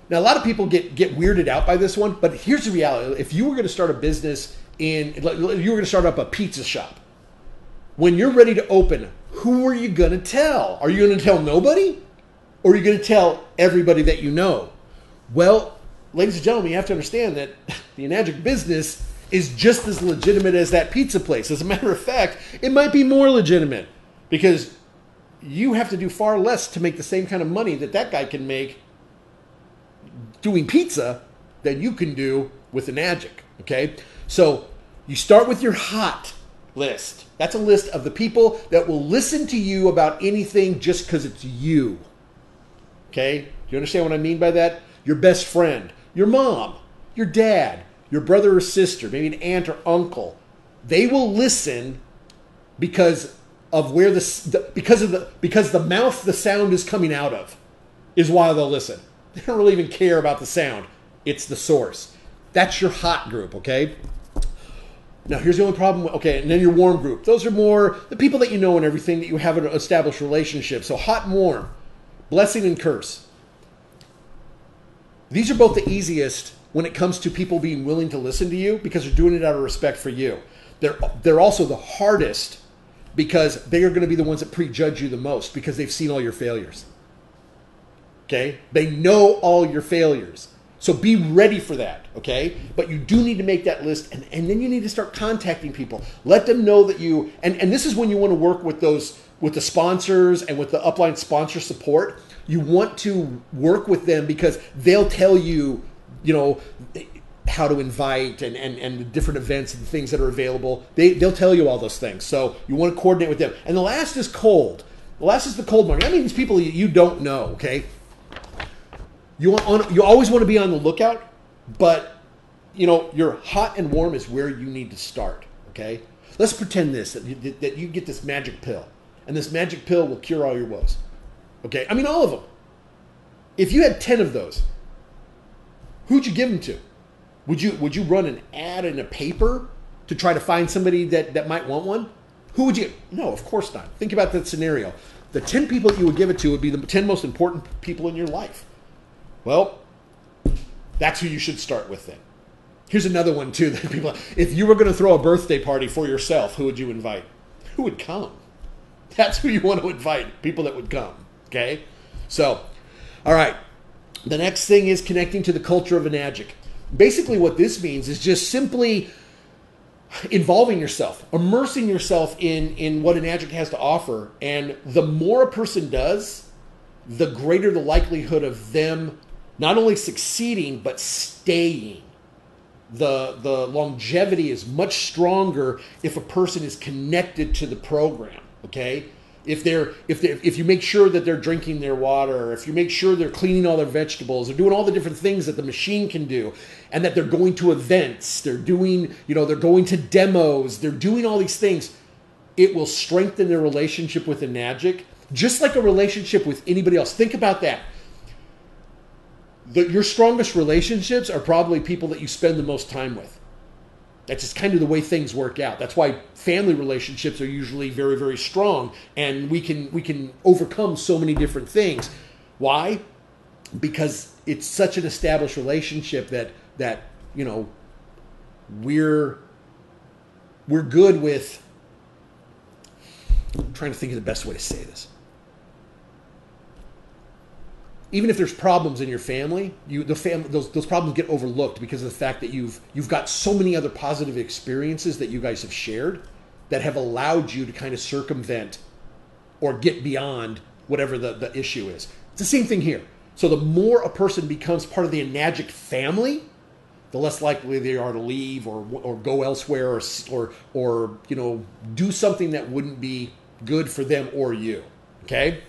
Now, a lot of people get weirded out by this one, but here's the reality. If you were going to start a business you were going to start up a pizza shop, when you're ready to open, who are you going to tell? Are you going to tell nobody? Or are you going to tell everybody that you know? Well, ladies and gentlemen, you have to understand that the Enagic business is just as legitimate as that pizza place. As a matter of fact, it might be more legitimate, because you have to do far less to make the same kind of money that guy can make doing pizza than you can do with Enagic. Okay? So you start with your hot list. That's a list of the people that will listen to you about anything just because it's you. Okay? Do you understand what I mean by that? Your best friend, your mom, your dad, your brother or sister, maybe an aunt or uncle. They will listen because of where because the mouth the sound is coming out of is why they'll listen. They don't really even care about the sound. It's the source. That's your hot group, okay? Now, here's the only problem. Okay, and then your warm group. Those are more the people that you know and everything, that you have an established relationship. So hot and warm, blessing and curse. These are both the easiest when it comes to people being willing to listen to you, because they're doing it out of respect for you. They're also the hardest, because they are going to be the ones that prejudge you the most, because they've seen all your failures. Okay? They know all your failures. So be ready for that, okay? But you do need to make that list, and then you need to start contacting people. Let them know that you, and this is when you want to work with the sponsors and with the upline sponsor support. You want to work with them because they'll tell you, how to invite and the different events and things that are available. They'll tell you all those things. So you want to coordinate with them. And the last is cold. The last is the cold market. I mean, these people you don't know, okay? You always want to be on the lookout, but your hot and warm is where you need to start, okay? Let's pretend that you get this magic pill, and this magic pill will cure all your woes, okay? I mean, all of them. If you had 10 of those, who'd you give them to? Would you run an ad in a paper to try to find somebody that might want one? Who would you? No, of course not. Think about that scenario. The 10 people that you would give it to would be the 10 most important people in your life. Well, that's who you should start with then. Here's another one too that people, if you were going to throw a birthday party for yourself, who would you invite? Who would come? That's who you want to invite, people that would come, okay? So, all right. The next thing is connecting to the culture of Enagic. Basically what this means is just simply involving yourself, immersing yourself in what Enagic has to offer. And the more a person does, the greater the likelihood of them not only succeeding, but staying. The longevity is much stronger if a person is connected to the program, okay? If you make sure that they're drinking their water, if you make sure they're cleaning all their vegetables, they're doing all the different things that the machine can do, and that they're going to events, they're doing, they're going to demos, they're doing all these things, it will strengthen their relationship with Enagic, just like a relationship with anybody else. Think about that. Your strongest relationships are probably people that you spend the most time with. That's just kind of the way things work out. That's why family relationships are usually very, very strong, and we can overcome so many different things. Why? Because it's such an established relationship that we're good with. I'm trying to think of the best way to say this. Even if there's problems in your family, those problems get overlooked because of the fact that you've got so many other positive experiences that you guys have shared that have allowed you to kind of circumvent or get beyond whatever the issue is. It's the same thing here. So the more a person becomes part of the Enagic family, the less likely they are to leave or go elsewhere or do something that wouldn't be good for them or you. Okay.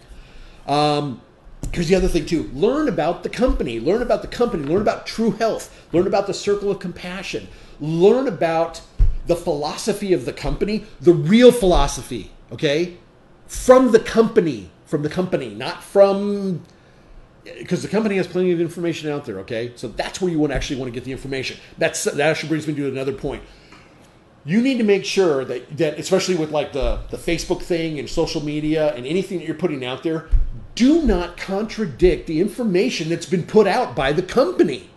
Here's the other thing too. Learn about the company. Learn about True Health. Learn about the Circle of Compassion. Learn about the philosophy of the company, the real philosophy, okay? From the company, not from, because the company has plenty of information out there, okay? So that's where you actually want to get the information. That actually brings me to another point. You need to make sure that especially with like the Facebook thing and social media and anything that you're putting out there, do not contradict the information that's been put out by the company.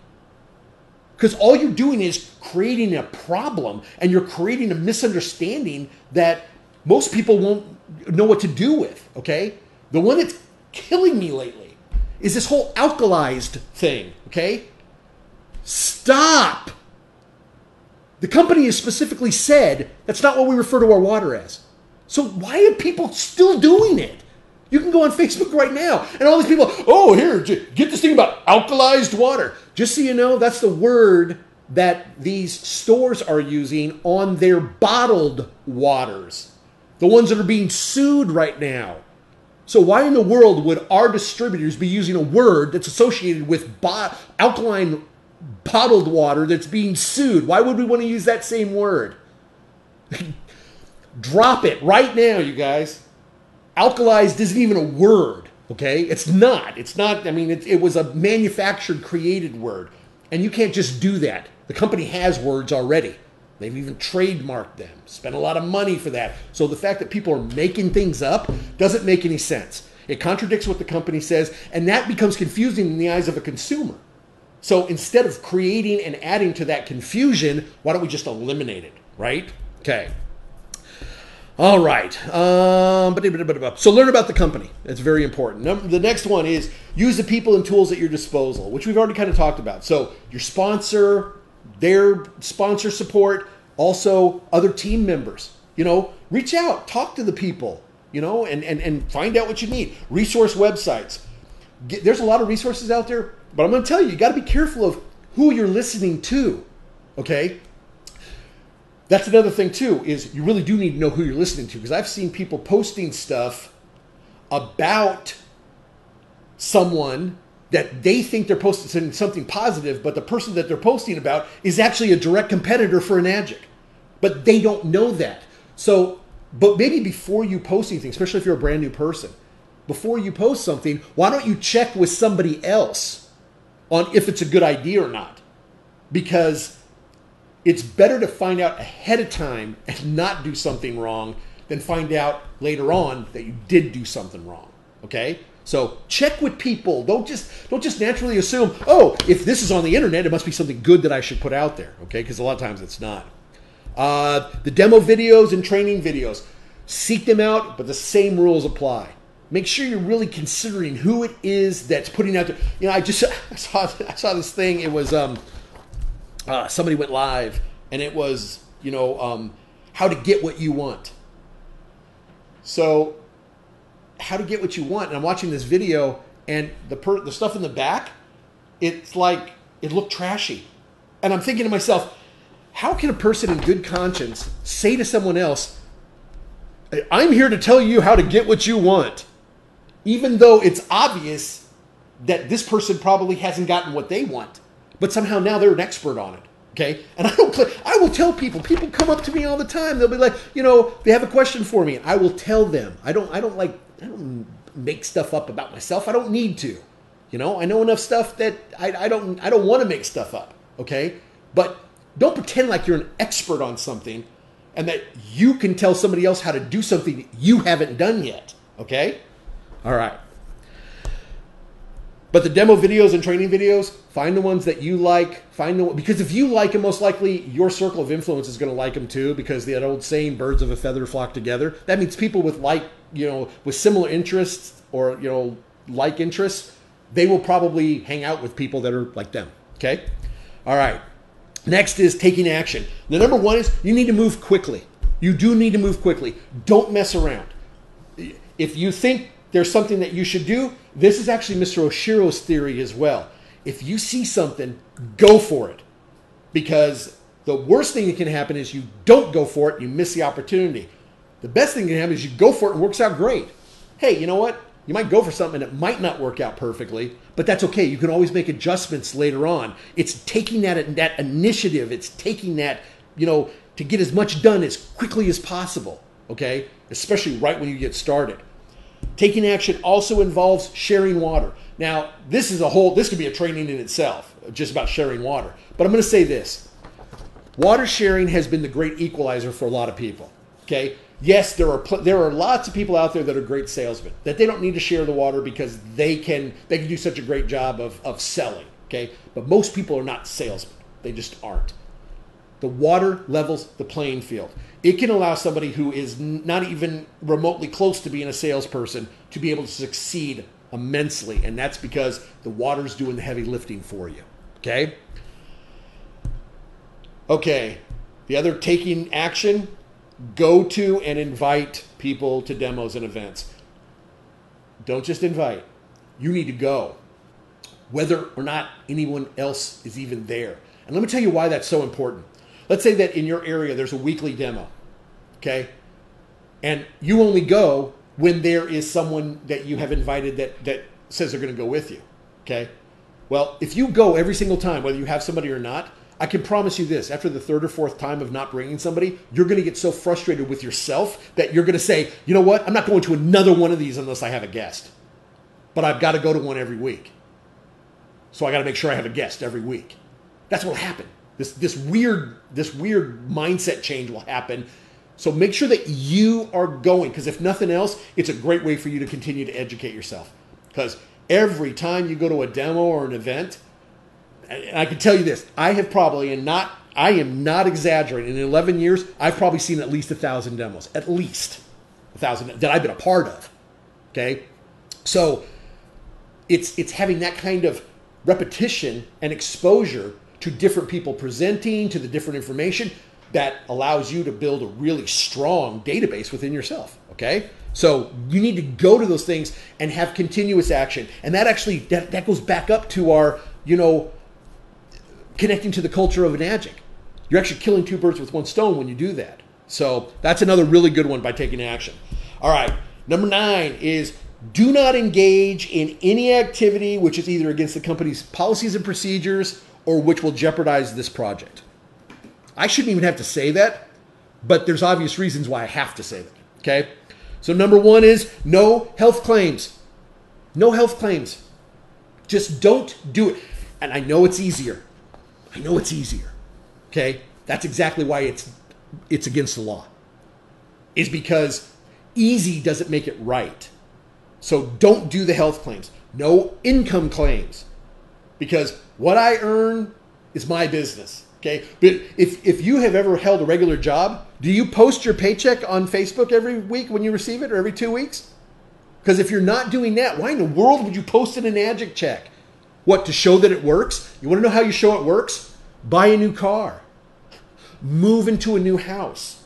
Because all you're doing is creating a problem, and you're creating a misunderstanding that most people won't know what to do with, okay? The one that's killing me lately is this whole alkalized thing, okay? Stop! The company has specifically said that's not what we refer to our water as. So why are people still doing it? You can go on Facebook right now, and all these people, here, get this thing about alkalized water. Just so you know, that's the word that these stores are using on their bottled waters. The ones that are being sued right now. So why in the world would our distributors be using a word that's associated with alkaline bottled water that's being sued? Why would we want to use that same word? Drop it right now, you guys. Alkalized isn't even a word, okay? It's not. I mean, it was a manufactured, created word. And you can't just do that. The company has words already. They've even trademarked them, spent a lot of money for that. So the fact that people are making things up doesn't make any sense. It contradicts what the company says, and that becomes confusing in the eyes of a consumer. So instead of creating and adding to that confusion, why don't we just eliminate it, right? Okay. All right. So learn about the company. That's very important. The next one is use the people and tools at your disposal, which we've already kind of talked about. So your sponsor, their sponsor support, also other team members. Reach out, talk to the people, and find out what you need. Resource websites. There's a lot of resources out there, but I'm going to tell you, you got to be careful of who you're listening to. Okay? That's another thing too, is you really do need to know who you're listening to, because I've seen people posting stuff about someone that they think they're posting something positive, but the person that they're posting about is actually a direct competitor for Enagic. But they don't know that. So, but maybe before you post anything, especially if you're a brand new person, before you post something, why don't you check with somebody else on if it's a good idea or not? Because it's better to find out ahead of time and not do something wrong than find out later on that you did do something wrong. Okay? So check with people. Don't just naturally assume, oh, if this is on the internet, it must be something good that I should put out there. Okay? Because a lot of times it's not. The demo videos and training videos, seek them out, but the same rules apply. Make sure you're really considering who it is that's putting out there. I saw this thing. It was somebody went live, and it was how to get what you want. So how to get what you want, and I'm watching this video, and the stuff in the back, it's like it looked trashy, and I'm thinking to myself, how can a person in good conscience say to someone else, I'm here to tell you how to get what you want, even though it's obvious that this person probably hasn't gotten what they want, but somehow now they're an expert on it. Okay? And I will tell people come up to me all the time. They'll be like, they have a question for me. I will tell them. I don't make stuff up about myself. I don't need to. I know enough stuff that I don't want to make stuff up. Okay? But don't pretend like you're an expert on something and that you can tell somebody else how to do something you haven't done yet. Okay? All right. But the demo videos and training videos, find the ones that you like. Because if you like them, most likely your circle of influence is going to like them too. Because that old saying, "Birds of a feather flock together." That means people with with similar interests or like interests, they will probably hang out with people that are like them. Okay, all right. Next is taking action. The number one is you need to move quickly. You do need to move quickly. Don't mess around. If you think there's something that you should do, this is actually Mr. Oshiro's theory as well. If you see something, go for it. Because the worst thing that can happen is you don't go for it, you miss the opportunity. The best thing that can happen is you go for it and it works out great. Hey, you know what? You might go for something and it might not work out perfectly, but that's okay. You can always make adjustments later on. It's taking that initiative. It's taking that, to get as much done as quickly as possible, okay? Especially right when you get started. Taking action also involves sharing water. Now, this could be a training in itself, just about sharing water. But I'm going to say this. Water sharing has been the great equalizer for a lot of people, okay? Yes, there are lots of people out there that are great salesmen, that they don't need to share the water because they can do such a great job of selling, okay? But most people are not salesmen. They just aren't. The water levels the playing field. It can allow somebody who is not even remotely close to being a salesperson to be able to succeed immensely, and that's because the water's doing the heavy lifting for you, okay? Okay, the other taking action, go to and invite people to demos and events. Don't just invite. You need to go, whether or not anyone else is even there. And let me tell you why that's so important. Let's say that in your area there's a weekly demo, okay? And you only go when there is someone that you have invited that says they're going to go with you, okay? Well, if you go every single time, whether you have somebody or not, I can promise you this, after the third or fourth time of not bringing somebody, you're going to get so frustrated with yourself that you're going to say, you know what, I'm not going to another one of these unless I have a guest. But I've got to go to one every week. So I got to make sure I have a guest every week. That's what will happen. This weird mindset change will happen. So make sure that you are going, because if nothing else, it's a great way for you to continue to educate yourself. Because every time you go to a demo or an event, and I can tell you this, I have probably, and not I am not exaggerating. In 11 years, I've probably seen at least 1,000 demos, at least 1,000 that I've been a part of. Okay, so it's having that kind of repetition and exposure to different people presenting, to the different information that allows you to build a really strong database within yourself. Okay, so you need to go to those things and have continuous action, and that actually that goes back up to our connecting to the culture of Enagic. You're actually killing two birds with one stone when you do that. So that's another really good one by taking action. All right, number 9 is do not engage in any activity which is either against the company's policies and procedures or which will jeopardize this project. I shouldn't even have to say that, but there's obvious reasons why I have to say that. Okay, so number 1 is no health claims. No health claims. Just don't do it. And I know it's easier. I know it's easier. Okay? That's exactly why it's against the law. Is because easy doesn't make it right. So don't do the health claims. No income claims. Because what I earn is my business. Okay? But if you have ever held a regular job, do you post your paycheck on Facebook every week when you receive it or every 2 weeks? Because if you're not doing that, why in the world would you post an Enagic check? What, to show that it works? You want to know how you show it works? Buy a new car. Move into a new house.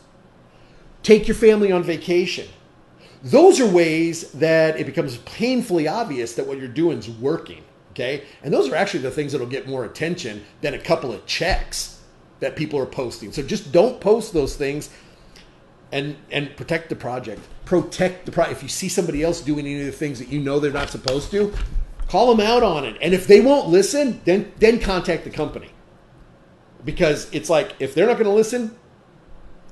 Take your family on vacation. Those are ways that it becomes painfully obvious that what you're doing is working. Okay? And those are actually the things that will get more attention than a couple of checks that people are posting. So just don't post those things and protect the project. Protect the project. If you see somebody else doing any of the things that you know they're not supposed to, call them out on it. And if they won't listen, then contact the company. Because it's like, if they're not going to listen,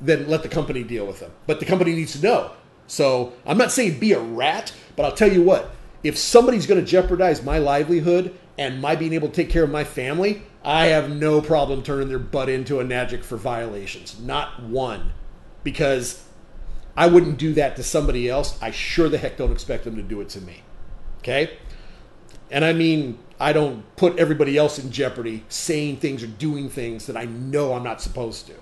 then let the company deal with them. But the company needs to know. So I'm not saying be a rat, but I'll tell you what, if somebody's going to jeopardize my livelihood and my being able to take care of my family, I have no problem turning their butt into Enagic for violations. Not one. Because I wouldn't do that to somebody else. I sure the heck don't expect them to do it to me. Okay? And I mean, I don't put everybody else in jeopardy saying things or doing things that I know I'm not supposed to.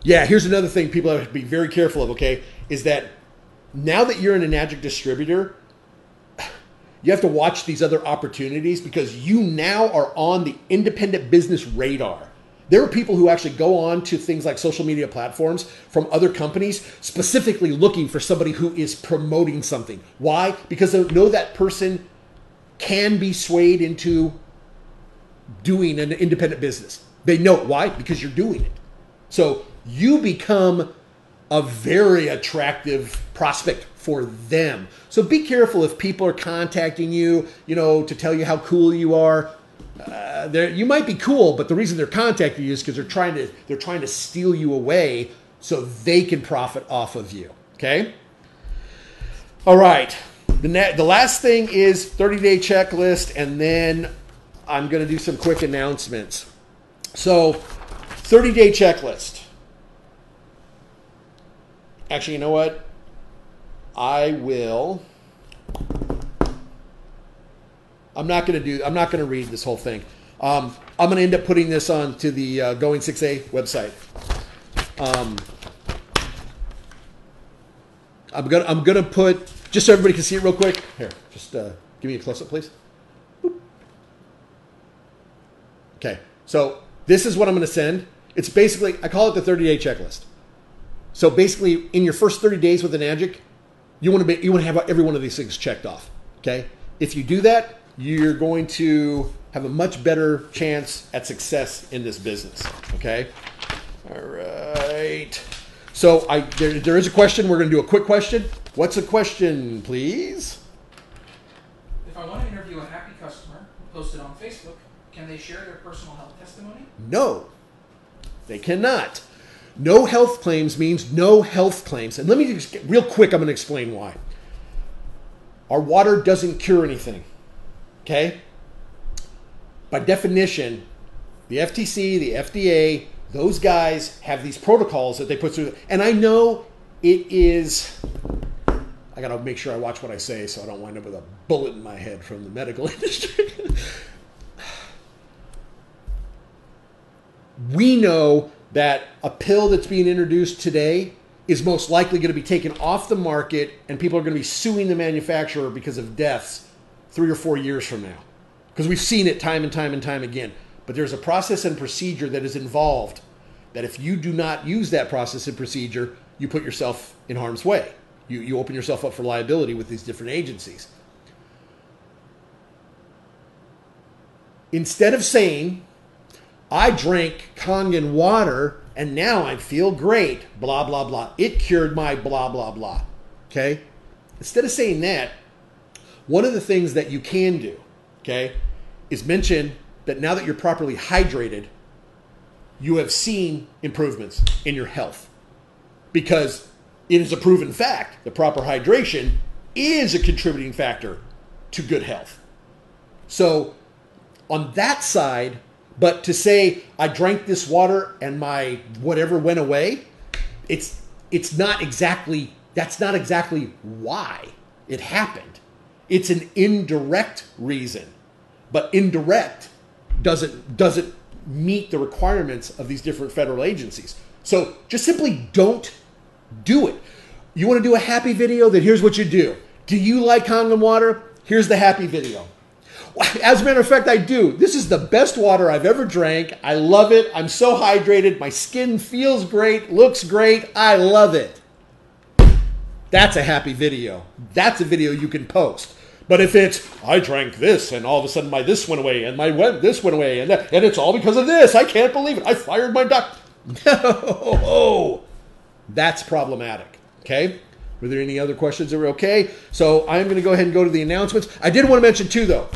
Yeah, here's another thing people have to be very careful of, okay, is that now that you're an Enagic distributor, you have to watch these other opportunities because you now are on the independent business radar. There are people who actually go on to things like social media platforms from other companies specifically looking for somebody who is promoting something. Why? Because they know that person can be swayed into doing an independent business. They know it. Why? Because you're doing it. So you become a very attractive prospect for them. So be careful if people are contacting you, to tell you how cool you are. You might be cool, but the reason they're contacting you is because they're trying to steal you away so they can profit off of you. Okay. All right. The last thing is 30-day checklist, and then I'm going to do some quick announcements. So 30-day checklist. Actually, you know what? I'm not going to read this whole thing. I'm going to end up putting this on to the Going 6A website. I'm going to put, just so everybody can see it real quick. Here, just give me a close-up, please. Boop. Okay, so this is what I'm going to send. It's basically, I call it the 30-day checklist. So basically, in your first 30 days with Enagic, you want to have every one of these things checked off. Okay, if you do that, you're going to have a much better chance at success in this business. Okay, all right. So there is a question. We're going to do a quick question. What's a question, please? If I want to interview a happy customer who posted on Facebook, can they share their personal health testimony? No, they cannot. No health claims means no health claims. And let me just get real quick, I'm going to explain why. Our water doesn't cure anything. Okay? By definition, the FTC, the FDA, those guys have these protocols that they put through. And I know it is, I got to make sure I watch what I say so I don't wind up with a bullet in my head from the medical industry. we know that a pill that's being introduced today is most likely going to be taken off the market, and people are going to be suing the manufacturer because of deaths 3 or 4 years from now. Because we've seen it time and time and time again. But there's a process and procedure that is involved that if you do not use that process and procedure, you put yourself in harm's way. You open yourself up for liability with these different agencies. Instead of saying, I drank Kangen water and now I feel great, blah, blah, blah. It cured my blah, blah, blah. Okay? Instead of saying that, one of the things that you can do, okay, is mention that now that you're properly hydrated, you have seen improvements in your health. Because it is a proven fact that proper hydration is a contributing factor to good health. So on that side, but to say I drank this water and my whatever went away, it's not exactly, that's not exactly why it happened. It's an indirect reason, but indirect doesn't meet the requirements of these different federal agencies. So just simply don't do it. You want to do a happy video? Then here's what you do. Do you like Kangen water? Here's the happy video. As a matter of fact, I do. This is the best water I've ever drank. I love it. I'm so hydrated. My skin feels great, looks great. I love it. That's a happy video. That's a video you can post. But if it's, I drank this and all of a sudden my this went away and my this went away and it's all because of this. I can't believe it. I fired my doctor. No. That's problematic. Okay? Were there any other questions that were okay? So I'm going to go ahead and go to the announcements. I did want to mention too, though,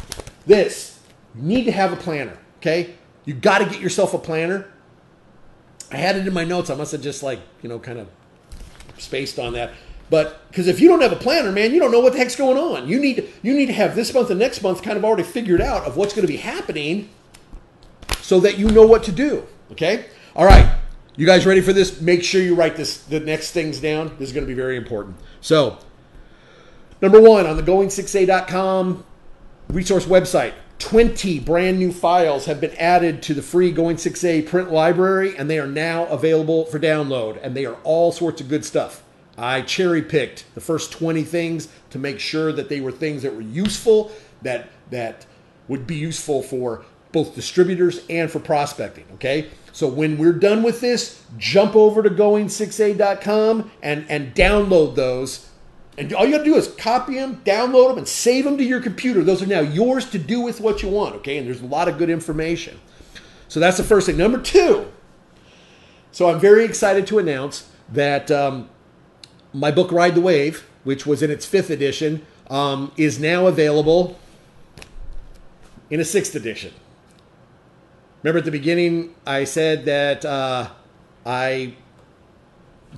this. You need to have a planner. Okay? You got to get yourself a planner. I had it in my notes. I must have just kind of spaced on that. But because if you don't have a planner, man, you don't know what the heck's going on. You need to have this month and next month kind of already figured out of what's going to be happening so that you know what to do. Okay? All right. You guys ready for this? Make sure you write the next things down. This is going to be very important. So, number one, on the going6a.com resource website, 20 brand new files have been added to the free Going6a print library, and they are now available for download, and they are all sorts of good stuff. I cherry-picked the first 20 things to make sure that they were things that were useful, that would be useful for both distributors and for prospecting, okay? So when we're done with this, jump over to going6a.com and download those. And all you got to do is copy them, download them, and save them to your computer. Those are now yours to do with what you want, okay? And there's a lot of good information. So that's the first thing. Number two, so I'm very excited to announce that my book, Ride the Wave, which was in its 5th edition, is now available in a 6th edition. Remember at the beginning, I said that I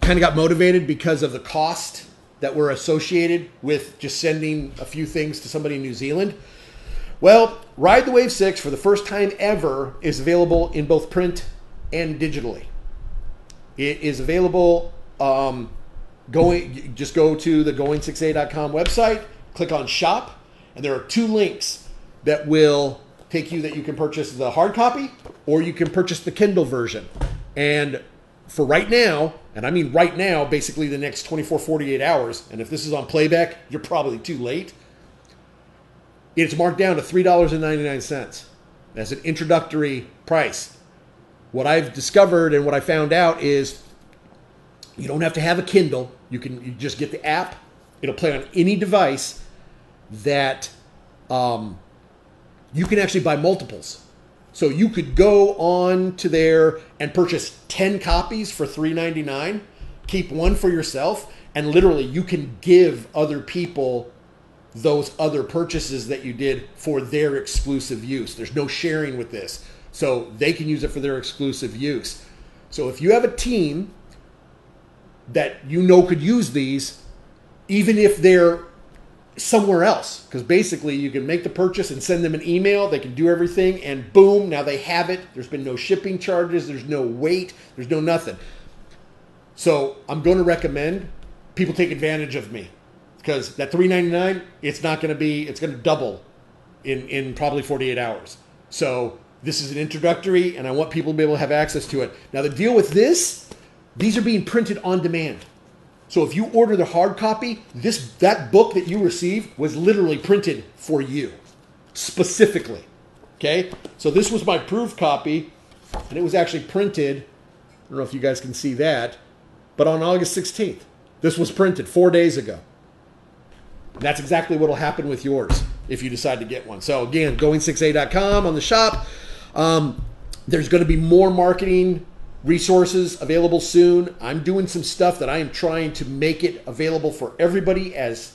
kind of got motivated because of the cost that were associated with just sending a few things to somebody in New Zealand. Well, Ride the Wave 6, for the first time ever, is available in both print and digitally. It is available, just go to the going6a.com website, click on shop, and there are 2 links that will take you that you can purchase the hard copy or you can purchase the Kindle version. And for right now, and I mean right now, basically the next 24, 48 hours, and if this is on playback, you're probably too late, it's marked down to $3.99 as an introductory price. What I've discovered and what I found out is you don't have to have a Kindle. You just get the app. It'll play on any device that you can actually buy multiples. So you could go on to there and purchase 10 copies for $3.99, keep one for yourself, and literally you can give other people those other purchases that you did for their exclusive use. There's no sharing with this. So they can use it for their exclusive use. So if you have a team that you know could use these, even if they're somewhere else, because basically you can make the purchase and send them an email, they can do everything, and boom, now they have it. There's been no shipping charges, there's no wait, there's no nothing. So I'm going to recommend people take advantage of me, because that $3.99, it's going to double in probably 48 hours. So This is an introductory, and I want people to be able to have access to it. Now, the deal with this, these are being printed on demand. So if you order the hard copy, that book that you receive was literally printed for you, specifically. Okay? So this was my proof copy, and it was actually printed, I don't know if you guys can see that, but on August 16th. This was printed 4 days ago. That's exactly what will happen with yours if you decide to get one. So again, going6a.com on the shop. There's going to be more marketing resources available soon. I'm doing some stuff that I am trying to make it available for everybody as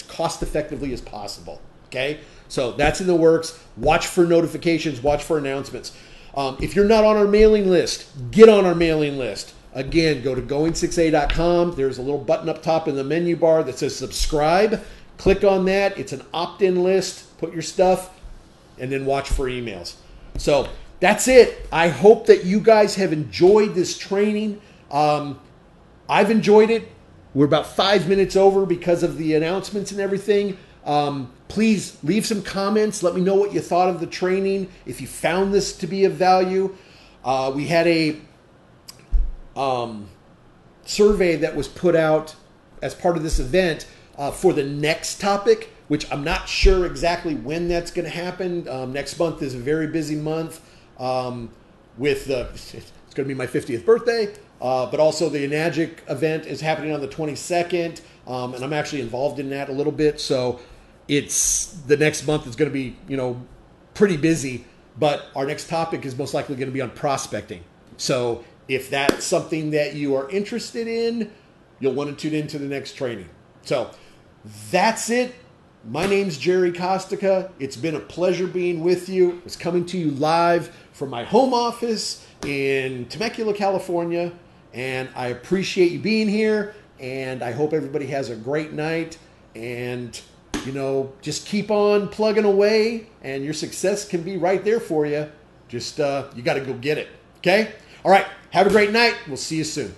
cost effectively as possible. Okay? So that's in the works. Watch for notifications. Watch for announcements. If you're not on our mailing list, get on our mailing list. Again, go to going6a.com. There's a little button up top in the menu bar that says subscribe. Click on that. It's an opt-in list. Put your stuff and then watch for emails. So that's it. I hope that you guys have enjoyed this training. I've enjoyed it. We're about 5 minutes over because of the announcements and everything. Please leave some comments. Let me know what you thought of the training. If you found this to be of value. We had a survey that was put out as part of this event for the next topic, which I'm not sure exactly when that's going to happen. Next month is a very busy month it's going to be my 50th birthday, but also the Enagic event is happening on the 22nd, and I'm actually involved in that a little bit. So the next month is going to be, pretty busy, but our next topic is most likely going to be on prospecting. So if that's something that you are interested in, you'll want to tune into the next training. So that's it. My name's Jerry Kostica. It's been a pleasure being with you. It's coming to you live from my home office in Temecula, California. And I appreciate you being here. And I hope everybody has a great night. And, just keep on plugging away. And your success can be right there for you. Just, you got to go get it. Okay? All right. Have a great night. We'll see you soon.